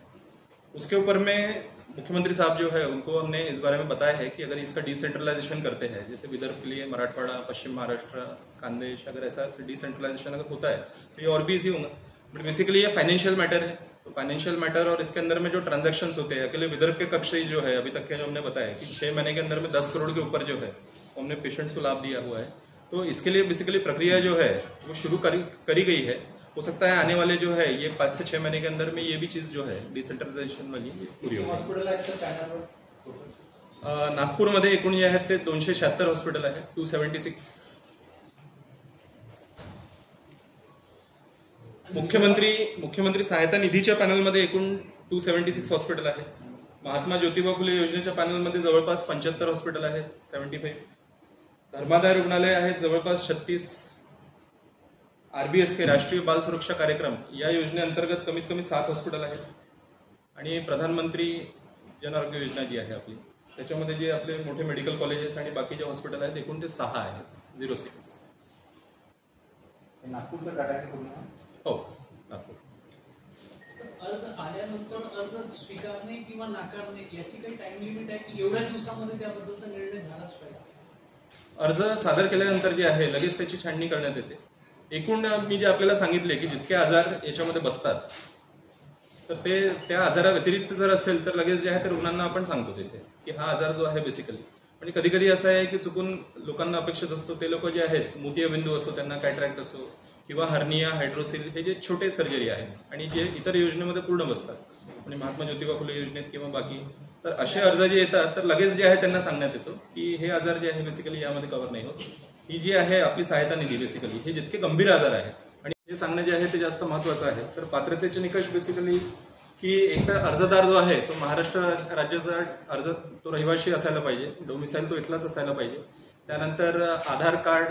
उसके ऊपर में मुख्यमंत्री साहब जो है उनको हमने इस बारे में बताया है कि अगर इसका डिसेंट्रलाइजेशन करते हैं, जैसे विदर्भ के लिए मराठवाड़ा, पश्चिम महाराष्ट्र, खानदेश, अगर ऐसा डिसेंट्रलाइजेशन अगर होता है तो ये और भी ईजी होगा. बट बेसिकली ये फाइनेंशियल मैटर है. तो फाइनेंशियल मैटर और इसके अंदर में जो ट्रांजैक्शंस होते हैं, अकेले विदर्भ के कक्ष ही जो है अभी तक के जो हमने बताया कि 6 महीने के अंदर में 10 करोड़ के ऊपर जो है हमने पेशेंट्स को लाभ दिया हुआ है. तो इसके लिए बेसिकली प्रक्रिया जो है वो शुरू करी गई है. हो सकता है आने वाले जो है ये 5 से 6 महीने के अंदर में ये भी चीज़ जो है डिसेंट्रलाइजेशन वाली पूरी होगी. नागपूरमध्ये एकूण जे आहेत ते 276 हॉस्पिटल आहे, 276. मुख्यमंत्री सहायता निधीच्या पॅनलमध्ये एकूण 276 हॉस्पिटल आहे. महात्मा ज्योतिबा फुले योजनेच्या पॅनलमध्ये जवळपास 75 हॉस्पिटल आहेत, 75. धर्मादाय रुग्णालय आहेत जवळपास 36. RBSK राष्ट्रीय बाल सुरक्षा कार्यक्रम या योजनेअंतर्गत कमीत कमी 7 हॉस्पिटल आहेत आणि प्रधानमंत्री जन आरोग्य योजना जी आहे आपली त्याच्यामध्ये जे आपले मोठे मेडिकल कॉलेजेस आणि बाकीचे हॉस्पिटल आहेत एकूण ते 6 आहेत, 06. नागपूरचं टाटा हो, नागपूर. अर्ज आल्यानंतर अर्ज स्वीकारणे किंवा नाकारणे याची काही टाइम लिमिट आहे की एवढ्या दिवसामध्ये त्याबद्दलचा निर्णय झालाच पाहिजे? अर्ज सादर केल्यानंतर जे आहे लगेच त्याची छाननी करण्यात येते. एकूण मी जे आपल्याला सांगितले की जितके आजार याच्यामध्ये बसतात तर ते त्या आजाराव्यतिरिक्त जर असेल तर लगेच जे आहे ते रुग्णांना आपण सांगतो तिथे की हा आजार जो आहे बेसिकली. आणि कधी कधी असं आहे की चुकून लोकांना अपेक्षित असतो ते लोक जे आहेत मोतियाबिंदू असो, त्यांना कॅटरॅक्ट असो किंवा हर्निया, हायड्रोसिल हे जे छोटे सर्जरी आहेत आणि जे इतर योजनेमध्ये पूर्ण बसतात म्हणजे महात्मा ज्योतिबा फुले योजनेत किंवा बाकी, तर असे अर्ज जे येतात तर लगेच जे आहे त्यांना सांगण्यात येतो की हे आजार जे आहे बेसिकली यामध्ये कव्हर नाही होत. ही जी आहे आपली सहायता निधी बेसिकली हे जितके गंभीर आजार आहेत आणि हे सांगणं जे आहे ते जास्त महत्त्वाचं आहे. तर पात्रतेचे निकष बेसिकली की एक तर अर्जदार जो आहे तो महाराष्ट्र राज्याचा अर्ज तो रहिवासी असायला पाहिजे, डोमिसाईल तो इथलाच असायला पाहिजे. त्यानंतर आधार कार्ड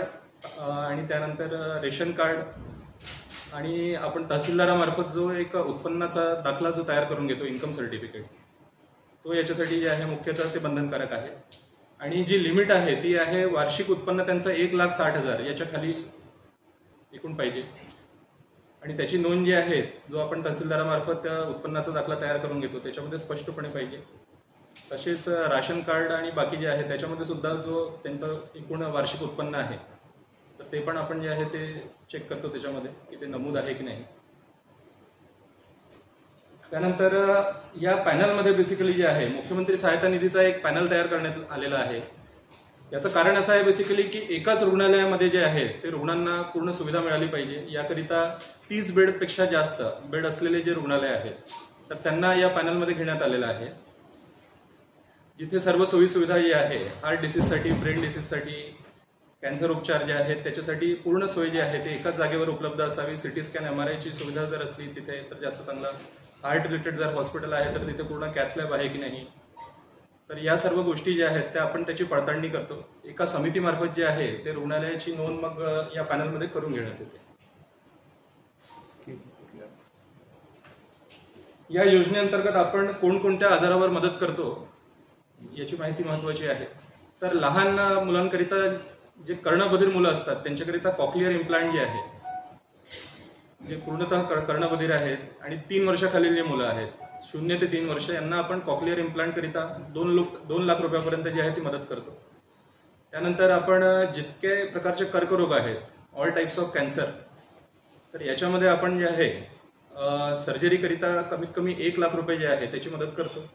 आणि त्यानंतर रेशन कार्ड आणि आपण तहसीलदारामार्फत जो एक उत्पन्नाचा दाखला जो तयार करून घेतो इन्कम सर्टिफिकेट तो याच्यासाठी जे आहे मुख्यतः ते बंधनकारक आहे. आणि जी लिमिट आहे ती आहे वार्षिक उत्पन्न त्यांचं 1,60,000 याच्या खाली एकूण पाहिजे आणि त्याची नोंद जी आहे जो आपण तहसीलदारामार्फत त्या उत्पन्नाचा दाखला तयार करून घेतो त्याच्यामध्ये स्पष्टपणे पाहिजे. तसेच राशन कार्ड आणि बाकी जे आहे त्याच्यामध्ये सुद्धा जो त्यांचं एकूण वार्षिक उत्पन्न आहे तर ते पण आपण जे आहे ते चेक करतो त्याच्यामध्ये की ते नमूद आहे की नाही. त्यानंतर या पॅनलमध्ये बेसिकली जे आहे मुख्यमंत्री सहायता निधीचा एक पॅनल तयार करण्यात आलेला आहे. याचं कारण असं आहे बेसिकली की एकाच रुग्णालयामध्ये जे आहे ते रुग्णांना पूर्ण सुविधा मिळाली पाहिजे. याकरिता 30 बेडपेक्षा जास्त बेड असलेले जे रुग्णालय आहेत तर त्यांना या पॅनलमध्ये घेण्यात आलेलं आहे. जिथे सर्व सोयीसुविधा जी आहे हार्ट डिसीजसाठी, ब्रेन डिसीजसाठी, कॅन्सर उपचार जे आहेत त्याच्यासाठी पूर्ण सोय जी आहे ते एकाच जागेवर उपलब्ध असावी. CT स्कॅन, MRIची सुविधा जर असली तिथे तर जास्त चांगला. हार्ट रिलेटेड जर हॉस्पिटल आहे तर तिथे पूर्ण कॅथ लॅब आहे की नाही. तर या सर्व गोष्टी ज्या आहेत त्या आपण त्याची पडताळणी करतो. एका समितीमार्फत जे आहे ते रुग्णालयाची नोंद मग या पॅनलमध्ये करून घेण्यात येते. या योजनेअंतर्गत आपण कोणकोणत्या आजारावर मदत करतो याची माहिती महत्वाची आहे. तर लहान मुलांकरिता जे कर्णबधिर मुलं असतात त्यांच्याकरिता कॉक्लिअर इम्प्लांट जे आहे जे पूर्णतः कर्णबधिर आहेत आणि 3 वर्षाखालील जे मुलं आहेत 0 ते 3 वर्ष यांना आपण कॉक्लिअर इम्प्लांट करिता 2 लाख रुपयापर्यंत जी आहे ती मदत करतो. त्यानंतर आपण जितके प्रकारचे कर्करोग आहेत, ऑल टाइप्स ऑफ कॅन्सर, तर याच्यामध्ये आपण जे आहे सर्जरीकरिता कमीत कमी 1 लाख रुपये जे आहे त्याची मदत करतो.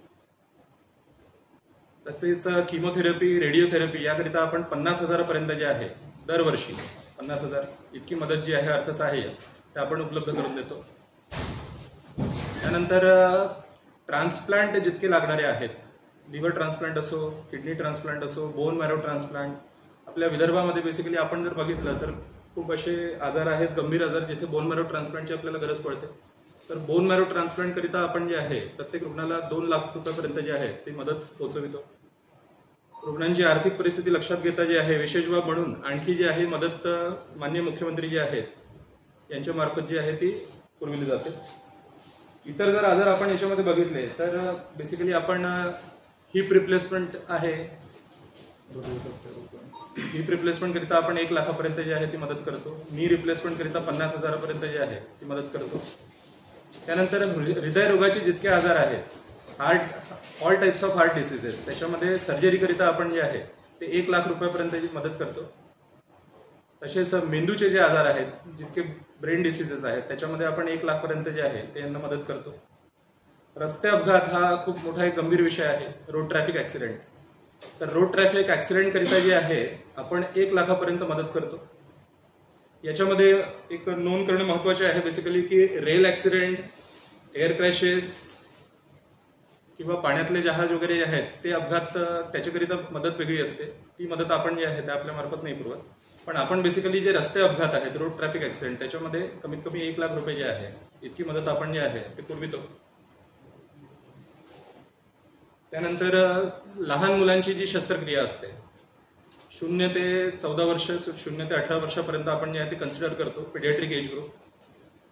तसेच किमोथेरपी, रेडिओथेरपी याकरिता आपण 50,000 पर्यंत जे आहे दरवर्षी 50,000 इतकी मदत जी आहे अर्थसहाय्य ते आपण उपलब्ध करून देतो. त्यानंतर ट्रान्सप्लांट जितके लागणारे आहेत, लिव्हर ट्रान्सप्लांट असो, किडनी ट्रान्सप्लांट असो, बोन मॅरो ट्रान्सप्लांट, आपल्या विदर्भामध्ये बेसिकली आपण जर बघितलं तर खूप असे आजार आहेत, गंभीर आजार, जिथे बोन मॅरो ट्रान्सप्लांटची आपल्याला गरज पडते. तर बोन मॅरो ट्रान्सप्लांट करिता आपण जे आहे प्रत्येक रुग्णाला 2 लाख रुपयापर्यंत जे आहे ती मदत पोहोचवितो. रुग्णांची आर्थिक परिस्थिती लक्षात घेता जे आहे विशेष बाब म्हणून आणखी जी आहे मदत माननीय मुख्यमंत्री जे आहेत यांच्या मार्फत जी आहे ती पुरविली जाते. इतर जर आजार आपण याच्यामध्ये बघितले तर बेसिकली आपण हिप रिप्लेसमेंट आहे, हिप रिप्लेसमेंट करिता आपण 1 लाखापर्यंत जे आहे ती मदत करतो. नी रिप्लेसमेंट करिता 50,000पर्यंत जे आहे ती मदत करतो. त्यानंतर हृदयरोगाचे जितके आजार आहेत, all types of heart diseases, त्याच्यामध्ये सर्जरी करिता आपण जे आहे ते 1 लाख रुपयापर्यंतची मदत करतो. तसेच मेंदूचे जे आजार आहेत, जितके ब्रेन डिसीजेस आहेत, त्याच्यामध्ये आपण 1 लाखपर्यंत जे आहे ते यांना मदत करतो. रस्ते अपघात हा खूप मोठा एक गंभीर विषय आहे, रोड ट्रॅफिक ऍक्सिडेंट. तर रोड ट्रॅफिक ऍक्सिडेंट करिता जे आहे आपण 1 लाखापर्यंत मदत करतो. याच्यामध्ये एक नोंद करणं महत्वाचे आहे बेसिकली की रेल ऍक्सिडेंट, एअर क्रॅशेस किंवा पाण्यातले जहाज वगैरे जे आहेत ते अपघात, त्याच्याकरिता मदत वेगळी असते. ती मदत आपण जी आहे ते आपल्या मार्फत नाही पुरवत. पण आपण बेसिकली जे रस्ते अपघात आहेत, रोड ट्रॅफिक ऍक्सिडेंट, त्याच्यामध्ये कमीत कमी 1 लाख रुपये जे आहे इतकी मदत आपण जे आहे ते पुरवितो. त्यानंतर लहान मुलांची जी शस्त्रक्रिया असते, 0 ते 14 वर्ष, 0 ते 18 वर्षापर्यंत आपण जे आहे ते कन्सिडर करतो पिडियाट्रिक एज ग्रुप.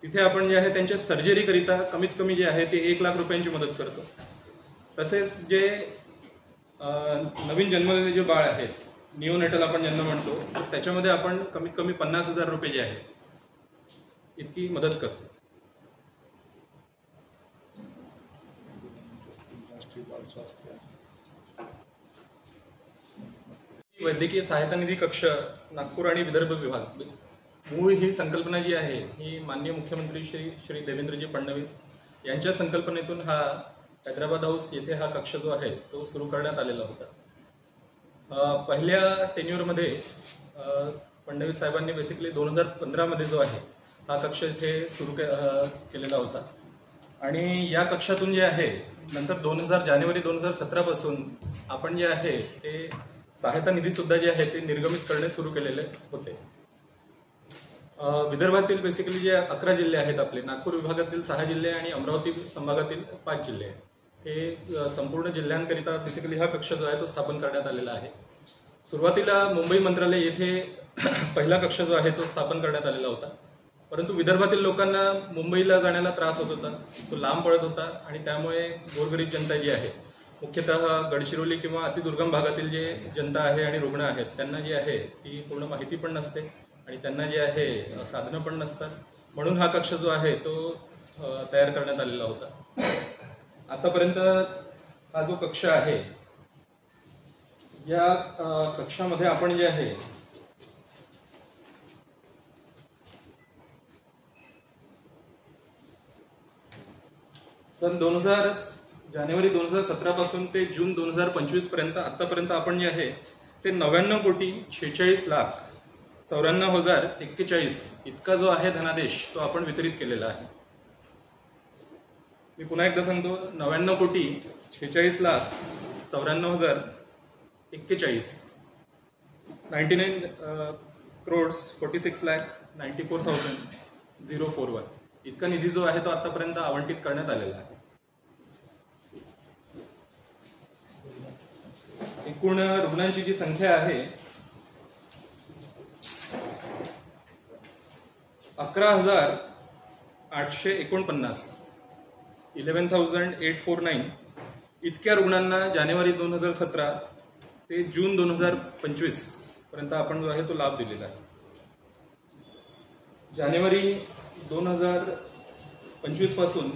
तिथे आपण जे आहे त्यांच्या सर्जरी करिता कमीत कमी जे आहे ते 1 लाख रुपयांची मदत करतो. तसेच जे नवीन जन्मलेले जे बाळ आहेत, निओनेटल आपण ज्यांना म्हणतो, तर त्याच्यामध्ये आपण कमीत कमी 50,000 रुपये जे आहे इतकी मदत करतो. वैद्यकीय सहायता निधी कक्ष नागपूर आणि विदर्भ विभाग, मूळ ही संकल्पना जी आहे ही माननीय मुख्यमंत्री श्री देवेंद्रजी फडणवीस यांच्या संकल्पनेतून हा हैदराबाद हाऊस येथे हा कक्ष जो आहे तो सुरू करण्यात आलेला होता. पहिल्या टेन्युअरमध्ये फडणवीस साहेबांनी बेसिकली 2015 मध्ये जो आहे हा कक्ष इथे सुरू केलेला होता. आणि या कक्षातून जे आहे नंतर जानेवारी 2017 पासून आपण जे आहे ते सहायता निधी सुद्धा जे आहे ते निर्गमित करणे सुरू केलेले होते. विदर्भातील बेसिकली जे 11 जिल्हे आहेत आपले, नागपूर विभागातील 6 जिल्हे आणि अमरावती संभागातील 5 जिल्हे, हे संपूर्ण जिल्ह्यांकरिता बेसिकली हा कक्ष जो आहे तो स्थापन करण्यात आलेला आहे. सुरुवातीला मुंबई मंत्रालय येथे पहिला कक्ष जो आहे तो स्थापन करण्यात आलेला होता. परंतु विदर्भातील लोकांना मुंबईला जाण्याला त्रास होत होता, तो लांब पडत होता आणि त्यामुळे गोरगरीब जनता जी आहे, मुख्यतः गडचिरोली किंवा अतिदुर्गम भागातील जे जनता आहे आणि रुग्ण आहेत त्यांना जी आहे ती पूर्ण माहिती पण नसते आणि त्यांना जे आहे साधनं पण नसतात. म्हणून हा कक्ष जो आहे तो तयार करण्यात आलेला होता. आतापर्यंत हा जो कक्ष आहे या कक्षामध्ये आपण जे आहे सन जानेवारी 2017 पासून ते जून 2025 पर्यंत आतापर्यंत आपण जे आहे ते 99,46,94,041 इतका जो आहे धनादेश तो आपण वितरित केलेला आहे. मी पुन्हा एकदा सांगतो, 99,46,94,041 99,46,94,041 इतका निधी जो आहे तो आतापर्यंत आवंटित करण्यात आलेला आहे. एकूण रुग्णांची जी संख्या आहे 11,849 11,849 इतक्या रुग्णांना जानेवारी 2017 ते जून 2025 पर्यंत आपण जो आहे तो लाभ दिलेला आहे. जानेवारी 2025 पासून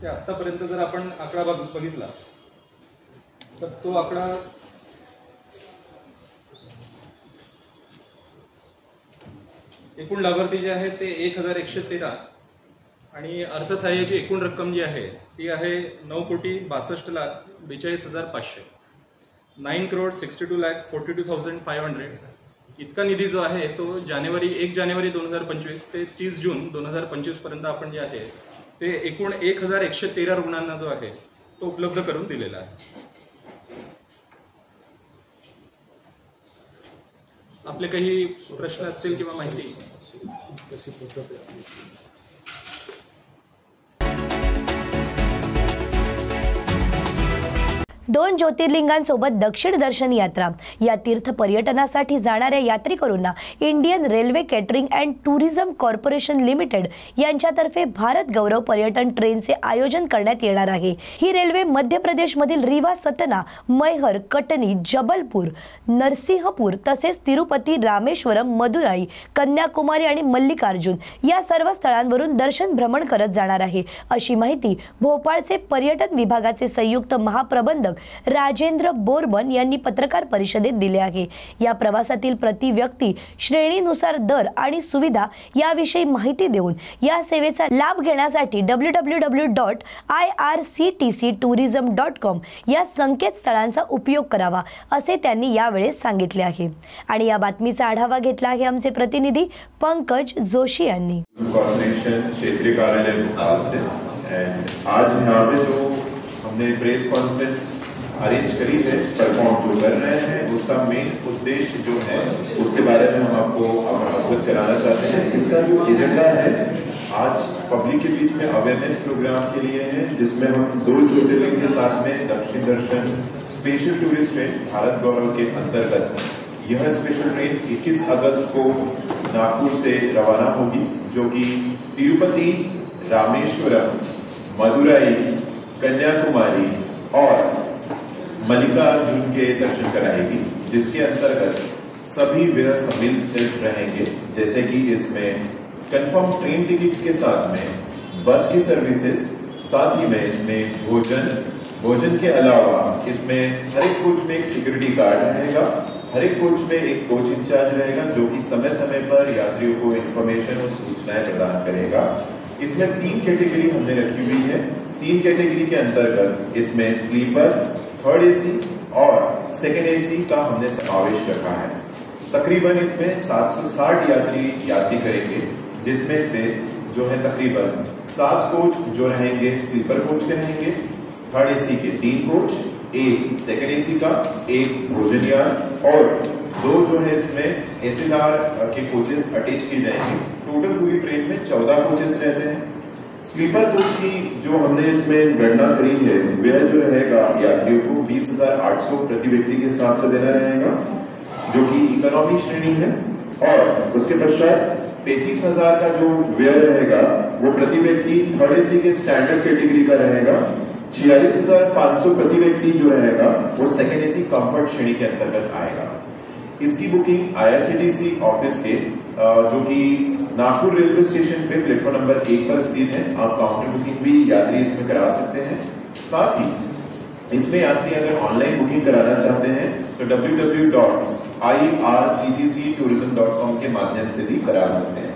ते आतापर्यंत जर आपण आकडा बघितला तर तो आकडा एकूण लाभार्थी जे आहे ते 1,113 आणि अर्थसहाय्याची एकूण रक्कम जी आहे ती आहे 9,62,42,500 9,62,42,500 इतका निधी जो आहे तो 1 जानेवारी 2025 ते 30 जून 2025 पर्यंत आपण जे आहे ते एकूण 1113 रुग्णांना जो आहे तो उपलब्ध करून दिलेला आहे. आपले काही प्रश्न असतील किंवा माहिती. दोन ज्योतिर्लिंगांसोबत दक्षिण दर्शन यात्रा. या तीर्थ पर्यटनासाठी जाणाऱ्या यात्रेकरूंना Indian railway catering and tourism corporation limited यांच्यातर्फे भारत गौरव पर्यटन ट्रेनचे आयोजन करण्यात येणार आहे. ही रेल्वे मध्य प्रदेशमधील रीवा, सतना, मैहर, कटनी, जबलपूर, नरसिंहपूर तसेच तिरुपती, रामेश्वरम, मदुराई, कन्याकुमारी आणि मल्लिकार्जुन या सर्व स्थळांवरून दर्शन भ्रमण करत जाणार आहे, अशी माहिती भोपाळचे पर्यटन विभागाचे संयुक्त महाप्रबंधक राजेंद्र बोरबन यांनी पत्रकार परिषदेत दिले आहे. या प्रवासातील प्रति व्यक्ती श्रेणीनुसार दर आणि सुविधा याविषयी माहिती देऊन या सेवेचा लाभ घेण्यासाठी www.irctctourism.com या संकेतस्थळांचा उपयोग करावा, असे त्यांनी यावेळेस सांगितले आहे. आणि या बातमीचा आढावा घेतला आहे आमचे प्रतिनिधी पंकज जोशी यांनी. कॉर्पोरेशन क्षेत्रीय कार्यालय भोपाल से आज यहाँ पे जो हमने प्रेस कॉन्फ्रेंस अरेंज करी है, परफॉर्म जो कर रहे हैं उसका मेन उद्देश्य जो है उसके बारे में हम आपको अवगत कराना चाहते हैं. इसका जो एजेंडा है आज पब्लिक के बीच में अवेयरनेस प्रोग्राम के लिए है, जिसमें हम दो ज्योतिर्लिंग के साथ में दक्षिण दर्शन स्पेशल टूरिस्ट ट्रेन भारत गौरव के अंतर्गत यह स्पेशल ट्रेन 21 अगस्त को नागपुर से रवाना होगी, जो कि तिरुपति, रामेश्वरम, मदुराई, कन्याकुमारी और मल्लिकार्जुन के दर्शन कराएगी, जिसके अंतर्गत सभी व्यय सम्मिलित रहेंगे, जैसे कि इसमें कंफर्म ट्रेन टिकट्स के साथ में बस की सर्विसेज, साथ ही में इसमें भोजन के अलावा इसमें हर एक कोच में एक सिक्योरिटी गार्ड रहेगा, हर एक कोच में एक कोच इंचार्ज रहेगा, जो कि समय समय पर यात्रियों को इंफॉर्मेशन और सूचनाएं प्रदान करेगा. इसमें 3 कैटेगरी हमने रखी हुई है. 3 कैटेगरी के अंतर्गत इसमें स्लीपर, थर्ड एसी और सेकेंड एसी का हमने समावेश रखा है. तकरीबन इसमें 760 यात्री करेंगे, जिसमें से जो है तकरीबन 7 कोच जो रहेंगे स्लीपर कोच के रहेंगे, थर्ड एसी के 3 कोच, एक सेकेंड एसी का, एक भोजनयान और 2 जो है इसमें एसीदार के कोचेस अटैच किए जाएंगे. टोटल पूरी ट्रेन में 14 कोचेस रहते हैं. स्लीपर कोच की जो हमने इसमें गणना करी है, वह जो रहेगा यात्रियों को 20,800 प्रति व्यक्ति के हिसाब से देना रहेगा, जो कि इकोनॉमी श्रेणी है. और उसके पश्चात 35,000 का जो व्यय रहेगा वो प्रति व्यक्ति थर्ड एसी के स्टैंडर्ड कैटेगरी का रहेगा. 46,500 प्रति व्यक्ति जो रहेगा वो सेकेंड एसी कंफर्ट श्रेणी के अंतर्गत आएगा. इसकी बुकिंग IRCTC ऑफिस के जो कि नागपुर रेलवे स्टेशन पे प्लेटफॉर्म नंबर 1 पर स्थित है. आप काउंटर बुकिंग भी यात्री इसमें करा सकते हैं. साथ ही इसमें यात्री अगर ऑनलाइन बुकिंग कराना चाहते हैं तो www.irctctourism.com के माध्यम से भी करा सकते हैं.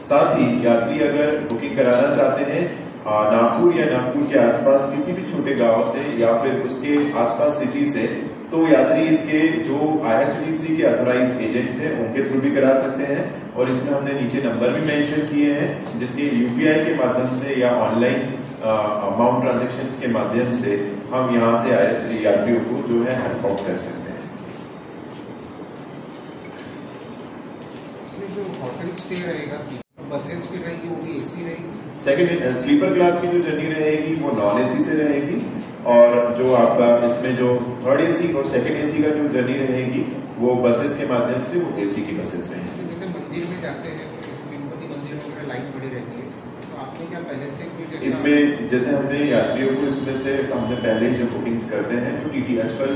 साथ ही यात्री अगर बुकिंग कराना चाहते हैं नागपुर या नागपुर के आसपास किसी भी छोटे गांव से या फिर उसके आसपास सिटी से, तो यात्री इसके जो IRCTC के ऑथराइज्ड एजेंट्स हैं उनके थ्रू भी करा सकते हैं. और इसमें हमने नीचे नंबर भी मेंशन किए हैं, जिसके UPI के माध्यम से या ऑनलाइन अमाउंट ट्रांजैक्शंस के माध्यम से हम यहाँ से यात्रियों को जो है हेल्प आउट कर सकते हैं. इसमें जो होटल स्टे रहेगा, बसेस भी रहेगी, वो भी AC रहेगी. सेकंड स्लीपर क्लास की जो जर्नी रहेगी वो नॉन AC से रहेगी, और जो आपका इसमें जो थर्ड एसी और सेकंड एसी का जो जर्नी रहेगी वो बसेस के माध्यम से वो AC की बसेस रहेंगी. जैसे मंदिर में जाते हैं तो तिरुपति मंदिर में लाइन पड़ी रहती है, तो आपने क्या पहले से इसमें जैसे हमने यात्रियों को इसमें से हमने पहले ही जो बुकिंग्स करते हैं तो TT आजकल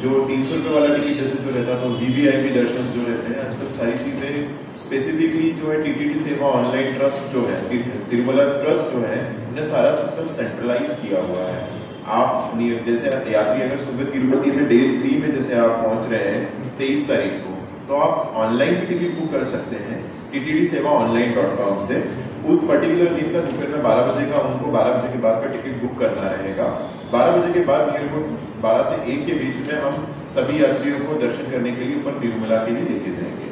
जो 300 रुपये वाला टिकट जैसे जो रहता था, VVIP दर्शन जो रहते हैं, आजकल सारी चीजें स्पेसिफिकली जो है TTD सेवा ऑनलाइन ट्रस्ट जो है, तिरुमला ट्रस्ट जो है, उन्हें सारा सिस्टम सेंट्रलाइज किया हुआ है. आप जैसे यात्री अगर सुबह तिरुपति में डे 3 में जैसे आप पहुंच रहे हैं 23 तारीख को, तो आप ऑनलाइन भी टिकट बुक कर सकते हैं TTD सेवा online.com से. उस पर्टिकुलर दिन का दोपहर में 12 बजे का उनको 12 बजे के बाद का टिकट बुक करना रहेगा. 12 बजे के बाद near about 12 say 1 K beach में हम सभी यात्रियों को दर्शन करने के लिए ऊपर तिरुमला के लिए लेके जाएंगे.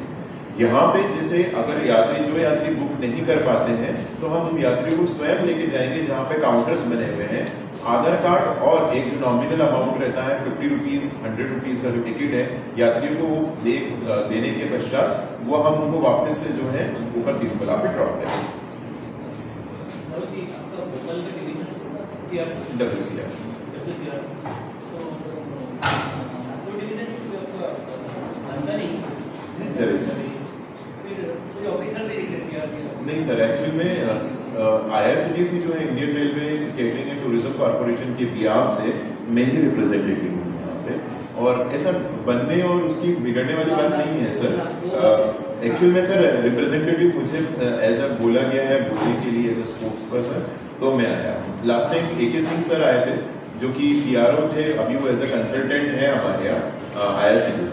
यहाँ पे जैसे अगर जो यात्री बुक नहीं कर पाते हैं तो हम यात्री को स्वयं लेके जाएंगे जहाँ पे काउंटर्स बने हुए हैं। आधार कार्ड और एक जो नॉमिनल अमाउंट रहता है 50 रुपीज 100 रुपीज का जो टिकट है यात्रियों को वो देने के पश्चात वो हम उनको वापस से जो है ऊपर तिरुमला पे ड्रॉप करेंगे। नहीं सर, एक्चुअल में IRCTC जो है Indian railway catering and tourism corporation के बिहाफ से मैं ही रिप्रेजेंटेटिव हूँ यहाँ पे, और ऐसा बनने और उसकी बिगड़ने वाली बात नहीं है सर। एक्चुअल में सर रिप्रेजेंटेटिव मुझे एज अ बोला गया है बोलने के लिए एज अ स्पोक्स पर्सन, तो मैं आया हूँ। लास्ट टाइम AK सिंह सर आए थे जो कि PRO थे, अभी वो एज अ कंसल्टेंट है हमारे यहाँ IRCTC।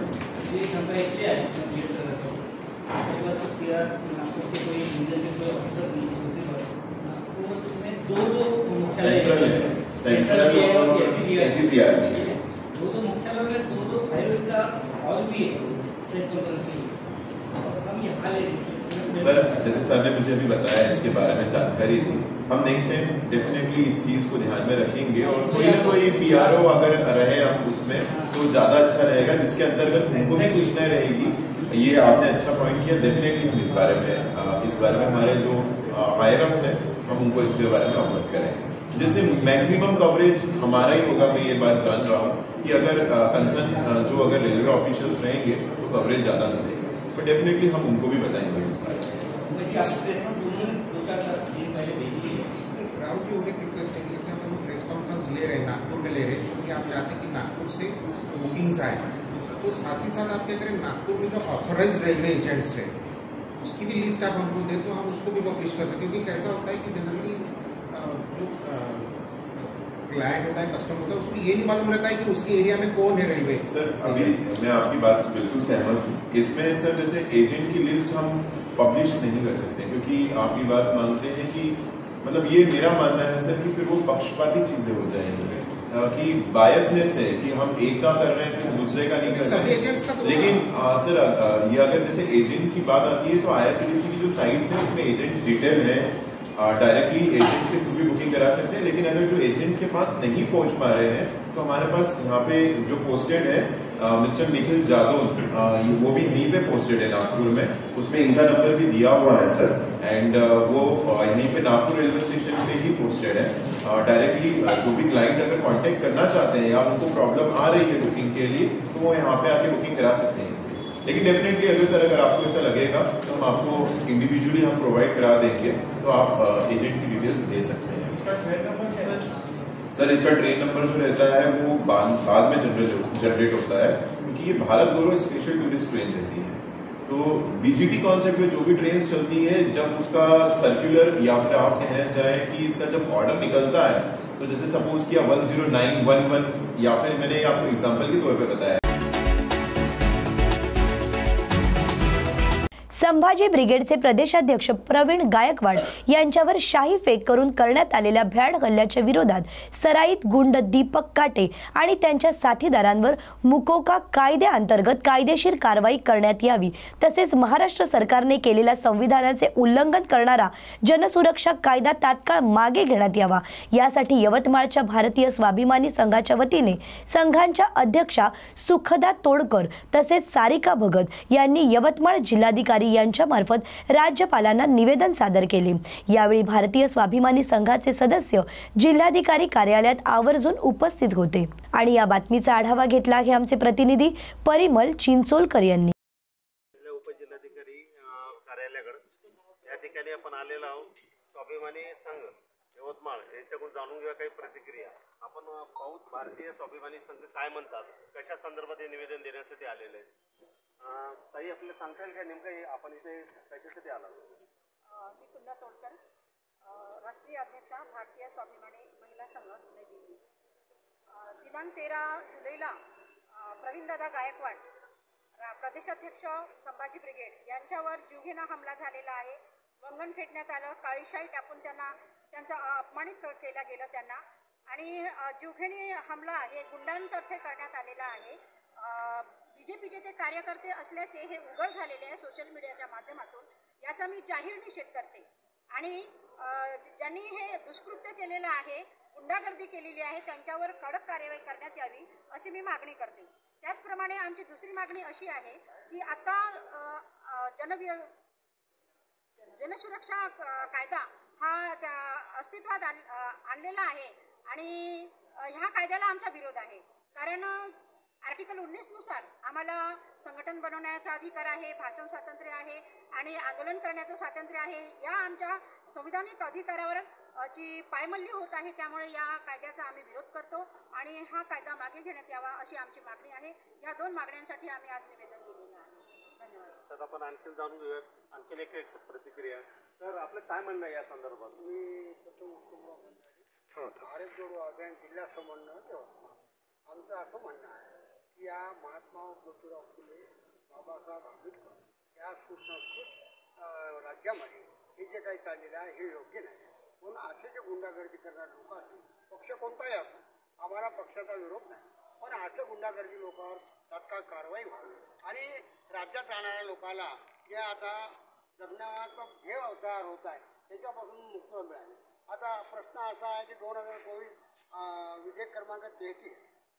सेंट्रल और SCCR दो मुख्यालय में दो 5 स्टार हॉल भी है हम यहाँ ले सर। जैसे सर ने मुझे अभी बताया इसके बारे में जानकारी दी, हम नेक्स्ट टाइम डेफिनेटली इस चीज को ध्यान में रखेंगे और कोई ना कोई PRO अगर रहे हम उसमें तो ज्यादा अच्छा रहेगा, जिसके अंतर्गत उनको भी सूचना रहेगी। ये आपने अच्छा पॉइंट किया, डेफिनेटली हम इस बारे में हमारे जो हायर अप्स है हम उनको इसके बारे में अवगत करेंगे, जिससे मैक्सिमम कवरेज हमारा ही होगा। मैं ये बात जान रहा हूँ कि अगर कंसर्न जो अगर रेलवे ऑफिशियल्स रहेंगे तो कवरेज ज्यादा मिलेगा, बट डेफिनेटली हम उनको भी बताएंगे इस बारे में। राहुल जी, और एक रिक्वेस्ट है कि जैसे हम प्रेस कॉन्फ्रेंस ले रहे हैं, नागपुर में ले रहे हैं, क्योंकि आप चाहते हैं कि नागपुर से बुकिंग्स आए, तो साथ ही साथ आप क्या करें, नागपुर में जो ऑथोराइज रेलवे एजेंट्स है उसकी भी लिस्ट आप हमको दें तो हम उसको भी पब्लिश करते हैं, क्योंकि कैसा होता है कि जनरली जो क्लाइंट होता है, कस्टमर होता है, उसको ये नहीं मालूम रहता है कि उसके एरिया में कौन है रेलवे। सर अभी मैं आपकी बात से बिल्कुल सहमत हूँ। इसमें सर जैसे एजेंट की लिस्ट हम पब्लिश नहीं कर सकते, क्योंकि आप ये बात मानते हैं कि मतलब ये मेरा मानना है सर कि फिर वो पक्षपाती चीजें हो जाएंगी कि बायसनेस है कि हम एक का कर रहे हैं फिर दूसरे का नहीं कर रहे हैं। लेकिन सर ये अगर जैसे एजेंट की बात आती है तो IRCTC की जो साइट्स है उसमें एजेंट्स डिटेल है, डायरेक्टली एजेंट्स के थ्रू भी बुकिंग करा सकते हैं। लेकिन अगर जो एजेंट्स के पास नहीं पहुंच पा रहे हैं तो हमारे पास यहाँ पे जो पोस्टेड है मिस्टर निखिल जादव, वो भी यहीं पे पोस्टेड है नागपुर में, उसमें इनका नंबर भी दिया हुआ है सर, एंड वो यहीं पे नागपुर रेलवे स्टेशन पे ही पोस्टेड है। डायरेक्टली जो भी क्लाइंट अगर कांटेक्ट करना चाहते हैं या उनको प्रॉब्लम आ रही है बुकिंग के लिए तो वो यहाँ पे आके बुकिंग करा सकते हैं। लेकिन डेफिनेटली अगर आपको ऐसा लगेगा तो हम आपको इंडिविजुअली हम प्रोवाइड करा देंगे, तो आप एजेंट की डिटेल्स दे सकते हैं। सर इसका ट्रेन नंबर जो रहता है वो बाद में जनरेट होता है, क्योंकि ये भारत गौरव स्पेशल टूरिस्ट ट्रेन रहती है। तो BGT कॉन्सेप्ट में जो भी ट्रेन चलती है, जब उसका सर्कुलर या फिर आप कहना चाहें कि इसका जब ऑर्डर निकलता है, तो जैसे सपोज किया 10911 या फिर मैंने आपको एग्जाम्पल के तौर पर बताया, संभाजी ब्रिगेडचे प्रदेशाध्यक्ष प्रवीण गायकवाड यांच्यावर शाही फेक करून करण्यात आलेल्या भ्याड हल्ल्याच्या विरोधात सराईत गुंड दीपक काटे आणि त्यांच्या साथीदारांवर मुकोका कायद्याअंतर्गत कायदेशीर कारवाई करण्यात यावी, तसेच महाराष्ट्र सरकारने केलेल्या संविधानाचे उल्लंघन करणारा जनसुरक्षा कायदा तात्काळ मागे घेण्यात यावा, यासाठी यवतमाळच्या भारतीय स्वाभिमानी संघाच्या वतीने संघांच्या अध्यक्षा सुखदा तोडकर तसेच सारिका भगत यांनी यवतमाळ जिल्हाधिकारी यांच्या मार्फत राज्यपालांना निवेदन सादर केले। यावेळी भारतीय स्वाभिमानी संघाचे सदस्य जिल्हाधिकारी कार्यालयात आवर्जून उपस्थित होते आणि या बातमीचा आढावा घेतला आहे आमचे प्रतिनिधी परिमल चिंचोलकर यांनी। उपजिल्हाधिकारी कार्यालयाकडे या ठिकाणी आपण आलेलो आहोत। स्वाभिमानी संघ यवतमाळ यांच्याकडून जाणून घेऊया काही प्रतिक्रिया। आपण पाहूत भारतीय स्वाभिमानी संघ काय म्हणतात, कशा संदर्भात हे निवेदन देण्यासाठी आलेले आहे। ताई आपल्याला सांगता येईल का नेमकं आपण इथे कशासाठी आला? मी कुंदा तोडकर, राष्ट्रीय अध्यक्षा भारतीय स्वाभिमानी महिला संघ नई दिल्ली। दिनांक 13 जुलैला प्रवीणदादा गायकवाड प्रदेशाध्यक्ष संभाजी ब्रिगेड यांच्यावर जीवघेणा हमला झालेला आहे। वंगण फेकण्यात आलं, काळीशाई टाकून त्यांचा अपमानित केला गेलं त्यांना, आणि जीवघेणी हमला हे गुंडांतर्फे करण्यात आलेला आहे। BJPचे ते कार्यकर्ते असल्याचे हे उघड झालेले आहे सोशल मीडियाच्या माध्यमातून. याचा मी जाहीर निषेध करते आणि ज्यांनी हे दुष्कृत्य केलेलं आहे, गुंडागर्दी केलेली आहे, त्यांच्यावर कडक कार्यवाही करण्यात यावी अशी मी मागणी करते. त्याचप्रमाणे आमची दुसरी मागणी अशी आहे की आता जनसुरक्षा कायदा हा अस्तित्वात आणलेला आहे आणि ह्या कायद्याला आमचा विरोध आहे. कारण आर्टिकल 19 नुसार आम्हाला संघटन बनवण्याचा अधिकार आहे, भाषण स्वातंत्र्य आहे आणि आंदोलन करण्याचं स्वातंत्र्य आहे. या आमच्या संविधानिक अधिकारावर ची पायमल्ली होत आहे. त्यामुळे या कायद्याचा आम्ही विरोध करतो आणि हा कायदा मागे घेण्यात यावा अशी आमची मागणी आहे. या 2 मागण्यांसाठी आम्ही आज निवेदन दिलेलं आहे. धन्यवाद. तर आपण आणखी जाणून घेऊया आणखीन एक प्रतिक्रिया. तर आपलं काय म्हणणं आहे या संदर्भात? मी भारत जोडो अभियान जिल्हा समन्वय आमचं असं म्हणणं आहे की या महात्मा ज्योतिराव फुले, बाबासाहेब आंबेडकर या सुसंस्कृत राज्यामध्ये हे जे काही चाललेलं आहे हे योग्य नाही. म्हणून असे जे गुंडागर्दी करणारे लोक असतील, पक्ष कोणताही असो, आम्हाला पक्षाचा विरोध नाही, पण असे गुंडागर्दी लोकांवर तात्काळ कारवाई व्हावी आणि राज्यात राहणाऱ्या लोकांना जे आता जगण्याचा भेव तयार होत आहे त्याच्यापासून मुक्तता मिळाली. आता प्रश्न असा आहे की 2024 विधेयक क्रमांक 33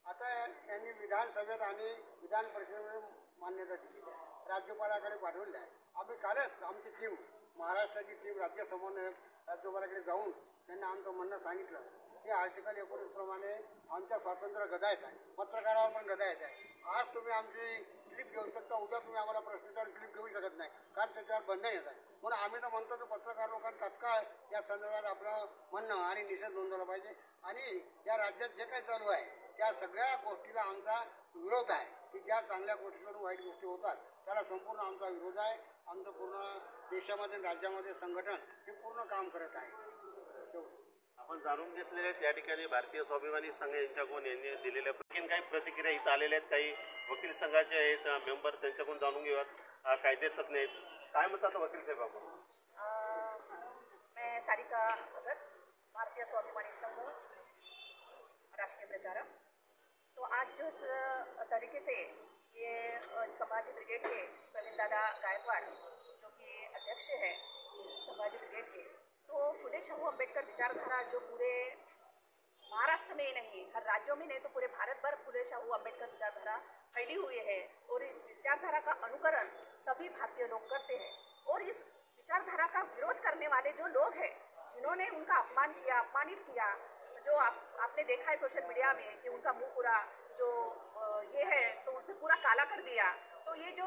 आता यांनी विधानसभेत आणि विधान परिषदेमध्ये मान्यता दिलेली आहे, राज्यपालाकडे पाठवलेली आहे. आम्ही कालच आमची टीम, महाराष्ट्राची टीम राज्य समन्वयक राज्यपालाकडे जाऊन त्यांना आमचं म्हणणं सांगितलं की आर्टिकल 19 प्रमाणे आमच्या स्वातंत्र्य गदायत आहे, पत्रकारावर पण गदायत आहे. आज तुम्ही आमची क्लिप घेऊ शकता, उद्या तुम्ही आम्हाला प्रश्नोत्तर क्लिप घेऊ शकत नाही कारण त्याच्यावर बंधन येत आहे. म्हणून आम्ही तर म्हणतो की पत्रकार लोकांनी तात्काळ या संदर्भात आपलं म्हणणं आणि निषेध नोंदवला पाहिजे आणि या राज्यात जे काही चालू आहे त्या सगळ्या गोष्टीला आमचा विरोध आहे की ज्या चांगल्या गोष्टीकडून वाईट गोष्टी होतात त्याला संपूर्ण आमचा विरोध आहे. आमचं पूर्ण देशामध्ये राज्यामध्ये संघटन हे पूर्ण काम करत आहे. आपण जाणून घेतलेले आहेत या ठिकाणी भारतीय स्वाभिमानी संघ यांच्याकडून यांनी दिलेल्या काही प्रतिक्रिया इथं आलेल्या आहेत. काही वकील संघाचे आहेत मेंबर, त्यांच्याकडून जाणून घेऊयात. कायदे तज्ञ आहेत, काय म्हणतात वकील साहेब आपण? मैं सारिका भगत, भारतीय स्वाभिमानी संघ राष्ट्रीय प्रचारक. तो आज जिस तरीके से ये संभाजी ब्रिगेड के प्रवीण दादा गायकवाड़ जो कि अध्यक्ष है संभाजी ब्रिगेड के, तो फुले शाहू अम्बेडकर विचारधारा जो पूरे महाराष्ट्र में ही नहीं हर राज्यों में नहीं तो पूरे भारत भर फुले शाहू अम्बेडकर विचारधारा फैली हुई है और इस विचारधारा का अनुकरण सभी भारतीय लोग करते हैं. और इस विचारधारा का विरोध करने वाले जो लोग हैं जिन्होंने उनका अपमान किया, अपमानित किया, जो आपने देखा है सोशल मीडिया में कि उनका मुंह पूरा जो ये है तो उसे पूरा काला कर दिया. तो ये जो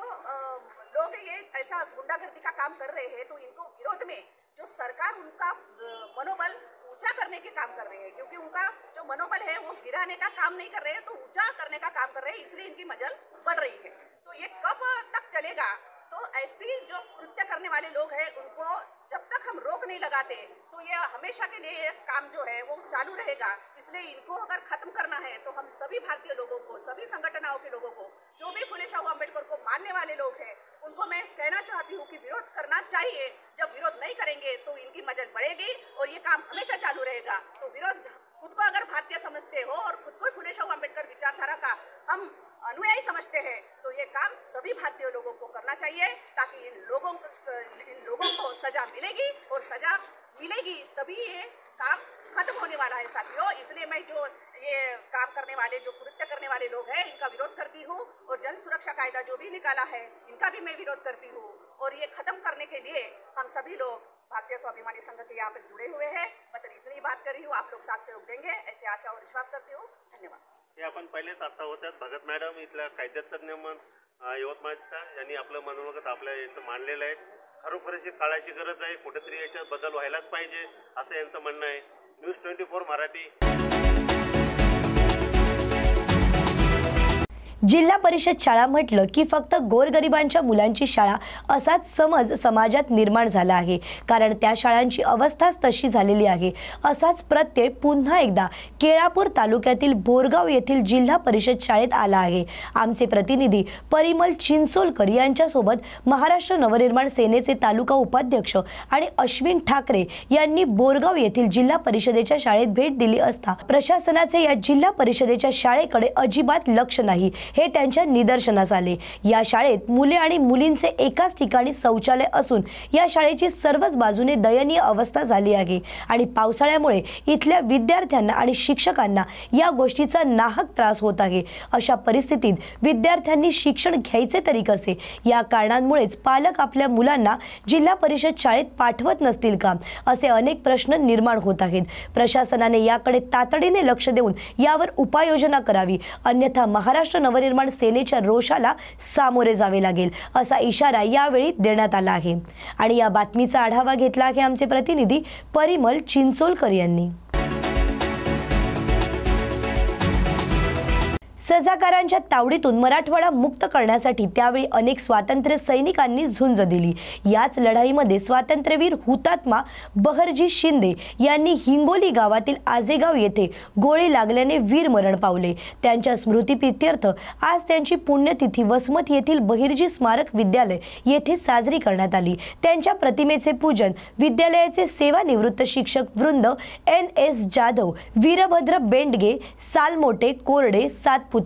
लोग ये ऐसा गुंडागर्दी का काम कर रहे हैं तो इनको विरोध में जो सरकार उनका मनोबल ऊंचा करने के काम कर रहे हैं, क्योंकि उनका जो मनोबल है वो गिराने का काम नहीं कर रहे हैं तो ऊंचा करने का काम कर रहे हैं, इसलिए इनकी मजल बढ़ रही है. तो ये कब तक चलेगा? तो ऐसी जो कृत्य करने वाले लोग हैं उनको जब तक हम रोक नहीं लगाते तो ये हमेशा के लिए काम जो है वो चालू रहेगा. इसलिए इनको अगर खत्म करना है तो हम सभी भारतीय लोगों को, सभी संगठनों के लोगों को, जो भी फुले शाहू अम्बेडकर को मानने वाले लोग हैं उनको मैं कहना चाहती हूँ कि विरोध करना चाहिए. जब विरोध नहीं करेंगे तो इनकी मजल बढ़ेगी और ये काम हमेशा चालू रहेगा. तो विरोध, खुद को अगर भारतीय समझते हो और खुद को फुले शाहू अम्बेडकर विचारधारा का हम अनुयायी समझते हैं तो ये काम सभी भारतीय लोगों को करना चाहिए ताकि इन लोगों को सजा मिलेगी और सजा मिलेगी तभी ये काम खत्म होने वाला है साथियों. इसलिए मैं जो ये काम करने वाले, जो कृत्य करने वाले लोग हैं इनका विरोध करती हूँ और जन सुरक्षा कायदा जो भी निकाला है इनका भी मैं विरोध करती हूँ. और ये खत्म करने के लिए हम सभी लोग भारतीय स्वाभिमानी संघ के यहाँ पर जुड़े हुए हैं. मैं तो इतनी बात कर रही हूँ, आप लोग साथ सहयोग देंगे ऐसे आशा और विश्वास करती हूँ. धन्यवाद. हे आपण पहिलेच आता होत्यात भगत मॅडम इथल्या कायदेतज्ञ यवतमाळच्या यांनी आपलं मनोगत आपल्या इथं मांडलेलं आहे. खरोखरच काळाची गरज आहे, कुठेतरी याच्यात बदल व्हायलाच पाहिजे असं यांचं म्हणणं आहे. न्यूज 24 मराठी. जिल्हा परिषद शाळा म्हटलं की फक्त गोरगरिबांच्या मुलांची शाळा असाच समज समाजात निर्माण झाला आहे, कारण त्या शाळांची अवस्थाच तशी झालेली आहे. असाच प्रत्यय पुन्हा एकदा केळापूर तालुक्यातील बोरगाव येथील जिल्हा परिषद शाळेत आला आहे. आमचे प्रतिनिधी परिमल चिंचोलकर यांच्यासोबत महाराष्ट्र नवनिर्माण सेनेचे तालुका उपाध्यक्ष आणि अश्विन ठाकरे यांनी बोरगाव येथील जिल्हा परिषदेच्या शाळेत भेट दिली असता प्रशासनाचे या जिल्हा परिषदेच्या शाळेकडे अजिबात लक्ष नाही. हे त्यांच्या निदर्शनास आले। या शाळेत मुले आणि मुलींचे एकाच ठिकाणी शौचालय असून या शाळेची सर्वच बाजूने दयनीय अवस्था झाली आहे आणि पावसाळ्यामुळे इथल्या विद्यार्थ्यांना आणि शिक्षकांना या गोष्टीचा नाहक त्रास होत आहे। अशा परिस्थितीत विद्यार्थ्यांनी शिक्षण घ्यायचे तरी कसे? या कारणांमुळेच पालक आपल्या मुलांना जिल्हा परिषद शाळेत पाठवत नसतील का, असे अनेक प्रश्न निर्माण होत आहेत। प्रशासनाने याकडे तातडीने लक्ष देऊन यावर उपाययोजना करावी, अन्यथा महाराष्ट्र नवनिर्माण सेनेच्या रोषाला सामोरे जावे लागेल, असा इशारा यावेळी देण्यात आला आहे। आणि या बातमीचा आढावा घेतला आहे आमचे प्रतिनिधी परिमल चिंचोलकर यांनी। सजाकारांच्या तावडीतून मराठवाडा मुक्त करण्यासाठी त्यावेळी अनेक स्वातंत्र्य सैनिकांनी झुंज दिली। याच लढाईमध्ये स्वातंत्र्यवीर हुतात्मा बहरजी शिंदे यांनी हिंगोली गावातील आजेगाव येथे गोळी लागल्याने वीरमरण पावले। त्यांच्या स्मृतिप्रीत्यर्थ आज त्यांची पुण्यतिथी वसमत येथील बहिर्जी स्मारक विद्यालय येथे साजरी करण्यात आली। त्यांच्या प्रतिमेचे पूजन विद्यालयाचे सेवानिवृत्त शिक्षक वृंद NS जाधव, वीरभद्र बेंडगे, सालमोटे, कोरडे, सातपुते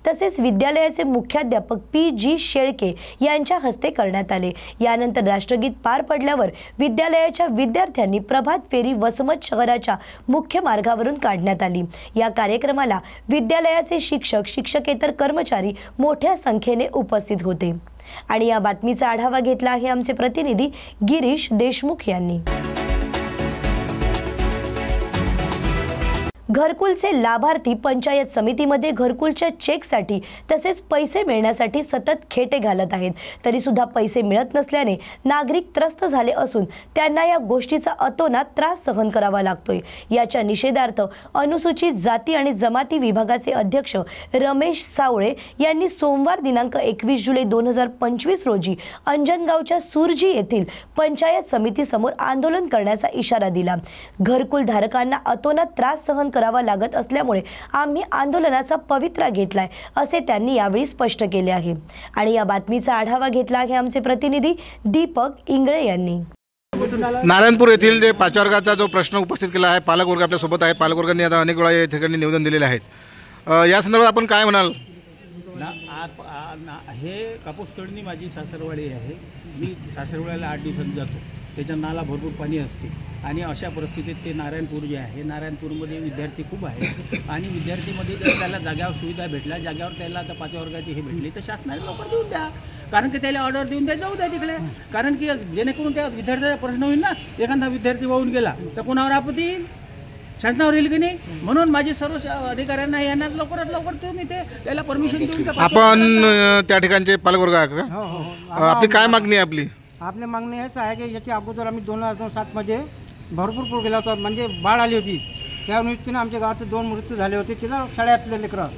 तसेच विद्यालयाचे मुख्याध्यापक PG शेळके यांच्या हस्ते करण्यात आले। यानंतर राष्ट्रगीत पार पडल्यावर विद्यालयाच्या विद्यार्थ्यांनी प्रभात फेरी वसमत शहराच्या मुख्य मार्गावरून काढण्यात आली। या कार्यक्रमाला विद्यालयाचे शिक्षक, शिक्षकेतर कर्मचारी मोठ्या संख्येने उपस्थित होते। आणि या बातमीचा आढावा घेतला आहे आमचे प्रतिनिधी गिरीश देशमुख यांनी। घरकुलचे लाभार्थी पंचायत समितीमध्ये घरकुलच्या चेकसाठी तसेच पैसे मिळण्यासाठी सतत खेटे घालत आहेत, तरी सुद्धा पैसे मिळत नसल्याने नागरिक त्रस्त झाले असून त्यांना या गोष्टीचा अतोनात त्रास सहन करावा लागतोय। याच्या निषेधार्थ अनुसूचित जाती आणि जमाती विभागाचे अध्यक्ष रमेश सावळे यांनी सोमवार दिनांक 21 जुलै 2025 रोजी अंजनगावच्या सुरजी येथील पंचायत समितीसमोर आंदोलन करण्याचा इशारा दिला। घरकुल धारकांना अतोनात त्रास सहन करावा लागत असल्यामुळे आम्ही आंदोलनाचा पवित्रा घेतलाय, असे त्यांनी यावेळी स्पष्ट केले आहे। आणि या बातमीचा आढावा घेतला आहे आमचे प्रतिनिधी दीपक इंगळे यांनी। नारायणपूर येथील जे 5 वर्गाचा जो प्रश्न उपस्थित केला आहे, पालकवर्ग आपल्या सोबत आहे। पालकवर्गांनी आता अनेक वेळा या ठिकाणी निवेदन दिलेले आहेत। या संदर्भात आपण काय म्हणाल? हे कापूस तळणी माझी सासरवाडी आहे। मी सासरवाडीला 8 दिवसांनी जातो, त्याच्या नाला भरपूर पाणी असते आणि अशा परिस्थितीत ते नारायणपूर जे आहे, नारायणपूरमध्ये विद्यार्थी खूप आहेत आणि विद्यार्थीमध्ये जर त्याला जाग्यावर सुविधा भेटल्या, जाग्यावर त्याला आता 5 वर्गाची हे भेटली तर शासनाने लवकर देऊन द्या, कारण की त्याला ऑर्डर देऊन द्या, जाऊ द्या तिकडे, कारण की जेणेकरून त्या विद्यार्थ्याचा प्रश्न होईल ना, एखादा विद्यार्थी वाहून गेला तर कोणावर आपत्ती येईल? शासनावर येईल की नाही? म्हणून माझी सर्व अधिकाऱ्यांना यांना लवकरात लवकर तुम्ही ते त्याला परमिशन देऊन द्या। आपण त्या ठिकाणचे पालकवर्ग आहे का? आपली काय मागणी आहे? आपली मागणी हेच आहे की याच्या अगोदर आम्ही 2007 मध्ये भरपूर पूर गेला होता, म्हणजे बाळ आली होती, त्या निमित्ताने आमच्या गावात 2 मृत्यू झाले होते, तिथं शाळेतले लेकरं,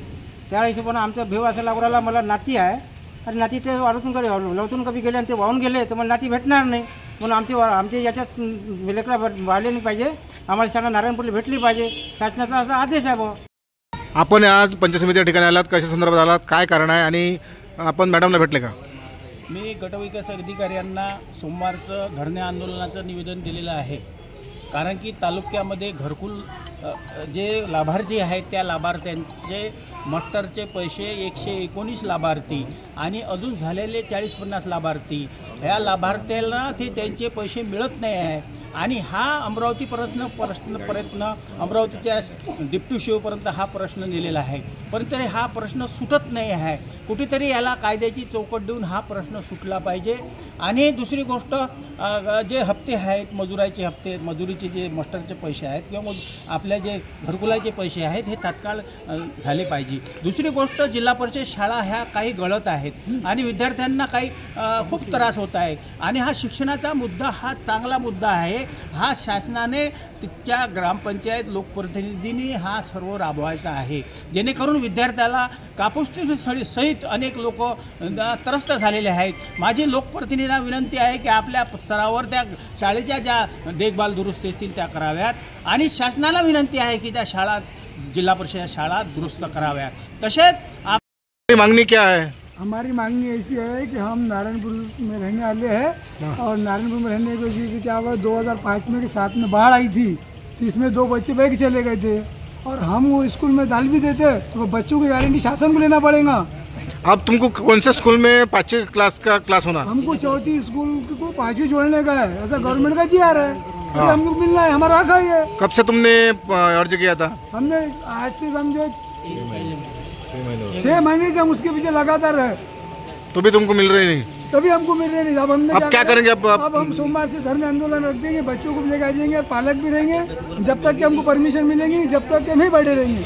त्या हिशोबाने आमचा भेव असा लागू राहिला। मला नाती आहे आणि नाती ते लवतून कमी गेले आणि ते वाहून गेले तर मला नाती भेटणार नाही, म्हणून आमचे याच्यात लेकरं वाढले नाही पाहिजे, आम्हाला शाळा नारायणपूरला भेटली पाहिजे, शासनाचा असा आदेश आहे भाऊ। आपण आज पंचायत समिती ठिकाणी आलात, कशा संदर्भात आलात, काय कारण आहे आणि आपण मॅडमला भेटले का? मी गटविकास अधिकाऱ्यांना सोमवारचं धरणे आंदोलनाचं निवेदन दिलेलं आहे, कारण की तालुक्यामध्ये घरकुल जे लाभार्थी आहेत त्या लाभार्थ्यांचे मस्टरचे पैसे 119 लाभार्थी आणि अजून झालेले 40-50 लाभार्थी, ह्या लाभार्थ्याला ते त्यांचे पैसे मिळत नाही आहे आणि हा अमरावतीपर्यंत अमरावतीच्या डिप्टी शिवपर्यंत हा प्रश्न नेलेला आहे, पण तरी हा प्रश्न सुटत नाही आहे। कुठेतरी याला कायद्याची चौकट देऊन हा प्रश्न सुटला पाहिजे। आणि दुसरी गोष्ट, जे हप्ते आहेत, मजुराचे हप्ते, मजुरीचे जे मास्टरचे पैसे आहेत किंवा आपल्या जे घरकुलाचे पैसे आहेत हे तात्काळ झाले पाहिजे। दुसरी गोष्ट, जिल्हा परिषद शाळा ह्या काही गळत आहेत आणि विद्यार्थ्यांना काही खूप त्रास होत आहे आणि हा शिक्षणाचा मुद्दा हा चांगला मुद्दा आहे, हा शासनाने तिच्या ग्रामपंचायत लोकप्रतिनिधींनी हा सर्व राबवायचा आहे, जेणेकरून विद्यार्थ्याला कापूस सहित अनेक लोक त्रस्त झालेले आहेत। माझी लोकप्रतिनिधींना विनंती आहे की आपल्या स्तरावर त्या शाळेच्या ज्या देखभाल दुरुस्ती असतील त्या कराव्यात आणि शासनाला विनंती आहे की त्या शाळा, जिल्हा परिषद शाळा दुरुस्त कराव्यात। तसेच मांगनी क्या है? हमारी मांगनी ऐसी है कि हम नारायणपुर में रहने वाले हैं और नारायणपुर में रहने की वजह से क्या हुआ, 2005 में के साथ में बाढ़ आई थी तो इसमें 2 बच्चे बह के चले गए थे और हम वो स्कूल में डाल भी देते तो बच्चों की गारंटी शासन को लेना पड़ेगा। अब तुमको कौन से स्कूल में 5वीं क्लास का क्लास होना? हमको चौथी स्कूल को 5वीं जोड़ने का है, ऐसा गवर्नमेंट का GR है। हाँ। हमको मिलना है, हमारा हक है ये। कब से तुमने अर्ज किया था? हमने आज से समझो 6 महीने से हम उसके पीछे लगातार रहे, तो भी तुमको मिल रही नहीं? तभी हमको मिल रहे नहीं। अब हमने अब क्या करेंगे? अब हम सोमवार से धरने आंदोलन रख देंगे, बच्चों को भी लेकर जाएंगे, पालक भी रहेंगे, जब तक कि हमको परमिशन मिलेगी नहीं, जब तक कि हम ही बैठे रहेंगे।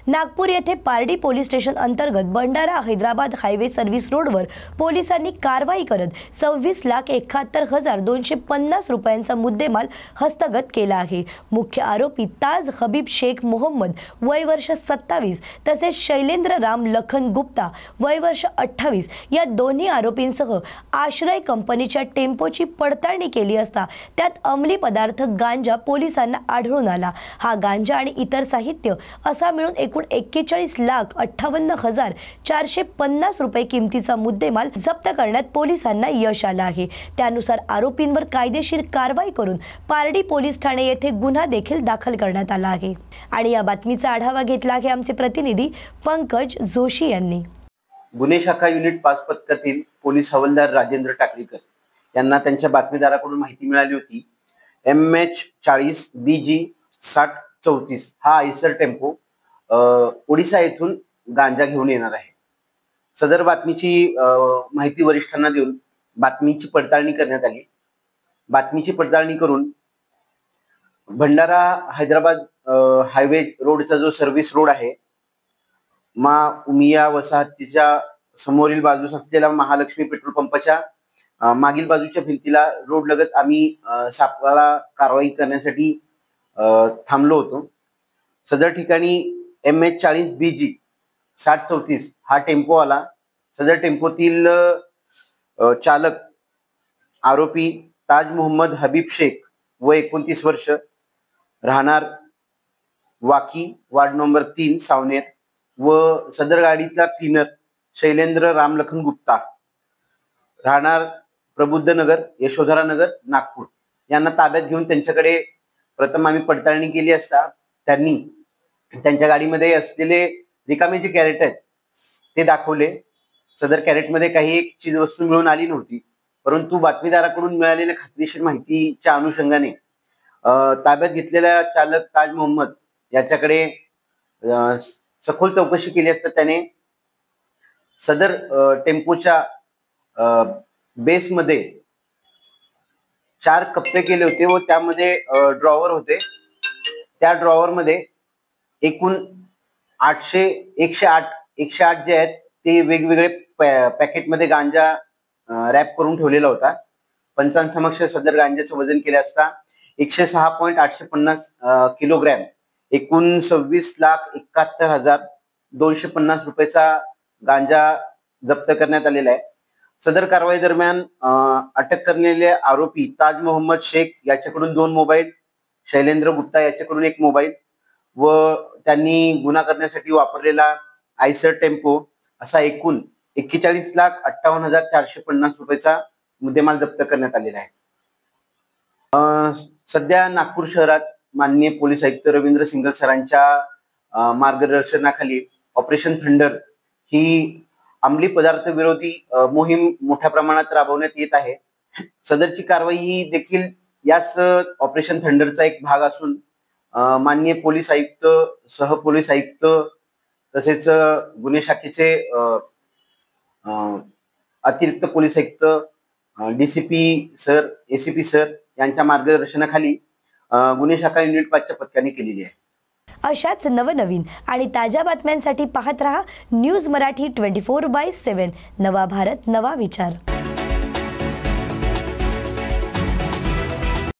नागपूर येथे पारडी पोलीस स्टेशन अंतर्गत भंडारा हैदराबाद हायवे सर्व्हिस रोडवर पोलिसांनी कारवाई करत 26,71,250 रुपयांचा मुद्देमाल हस्तगत केला आहे। मुख्य आरोपी ताज हबीब शेख मोहम्मद वय वर्ष 27 तसेच शैलेंद्र राम लखन गुप्ता वय वर्ष 28 या दोन्ही आरोपींसह आश्रय कंपनीच्या टेम्पोची पडताळणी केली असता त्यात अंमली पदार्थ गांजा पोलिसांना आढळून आला। हा गांजा आणि इतर साहित्य असा मिळून 41,58,450 रुपये किमतीचा मुद्देमाल जप्त करण्यात पोलिसांना यश आलं आहे। त्यानुसार आरोपींवर कायदेशीर कारवाई करून पारडी पोलीस ठाणे येथे गुन्हा देखील दाखल करण्यात आला आहे। आणि या बातमीचा आढावा घेतला आहे आमचे प्रतिनिधी पंकज जोशी यांनी। गुन्हे शाखा युनिट 5 पथकातील पोलीस हवालदार राजेंद्र टाकळीकर यांना त्यांच्या बातमीदाराकडून माहिती मिळाली होती। MH40 BG 6034 हा आयसर टेम्पो ओडिशा येथून गांजा घेऊन येणार आहे। सदर बातमीची माहिती वरिष्ठांना देऊन बातमीची पडताळणी करण्यात आली। बातमीची पडताळणी करून भंडारा हैदराबाद हायवे रोडचा जो सर्व्हिस रोड आहे, मा उमिया वसाहतीच्या समोरील बाजूस असलेल्या महालक्ष्मी पेट्रोल पंपाच्या मागील बाजूच्या भिंतीला रोड लगत आम्ही सापळा कारवाई करण्यासाठी थांबलो होतो। सदर ठिकाणी MH40 BG 6034 हा टेम्पो आला। सदर टेम्पोतील चालक आरोपी ताज मोहम्मद हबीब शेख वय 29 वर्ष, राहणार वाकी, वार्ड नंबर 3 सावनेर, व सदर गाडीतला क्लीनर शैलेंद्र रामलखन गुप्ता, राहणार प्रबुद्ध नगर, यशोधरा नगर, नागपूर यांना ताब्यात घेऊन त्यांच्याकडे प्रथम आम्ही पडताळणी केली असता त्यांनी त्यांच्या गाडीमध्ये असलेले रिकामे जे कॅरेट आहेत ते दाखवले। सदर कॅरेटमध्ये काही एक चीज वस्तू मिळून आली नव्हती, परंतु बातमीदाराकडून मिळालेल्या खात्रीशीर माहितीच्या अनुषंगाने ताब्यात घेतलेल्या चालक ताज मोहम्मद याच्याकडे सखोल चौकशी केली असता त्याने सदर टेम्पोच्या बेसमध्ये 4 कप्पे केले होते व त्यामध्ये ड्रॉवर होते। त्या ड्रॉवर मध्ये एकूण 108 जे आहेत ते वेगवेगळे पॅकेटमध्ये गांजा रॅप करून ठेवलेला होता। पंचांसमक्ष सदर गांजाचे वजन केले असता 106.850 किलोग्रॅम एकूण 26,71,250 रुपयाचा गांजा जप्त करण्यात आलेला आहे। सदर कारवाई दरम्यान अटक करण्याचे आरोपी ताज मोहम्मद शेख याच्याकडून 2 मोबाईल, शैलेंद्र गुप्ता याच्याकडून 1 मोबाईल व त्यांनी गुन्हा करण्यासाठी वापरलेला आयसर टेम्पो असा एकूण 41,58,450 रुपयाचा मुद्देमाल जप्त करण्यात आलेला आहे। सध्या नागपूर शहरात माननीय पोलीस आयुक्त रवींद्र सिंगल सरांच्या मार्गदर्शनाखाली ऑपरेशन थंडर ही अंमली पदार्थ विरोधी मोहीम मोठ्या प्रमाणात राबवण्यात येत आहे। सदरची कारवाई ही देखील याच ऑपरेशन थंडरचा एक भाग असून माननीय पोलीस आयुक्त, सहपोलीस आयुक्त तसेच गुन्हे शाखेचे अतिरिक्त पोलीस आयुक्त, DCP सर, ACP सर यांच्या मार्गदर्शनाखाली गुन्हे शाखा युनिट 5च्या पथकाने केलेली आहे। अशाच नवनवीन आणि ताज्या बातम्यांसाठी पाहत रहा न्यूज मराठी 24/7, नवा भारत नवा विचार।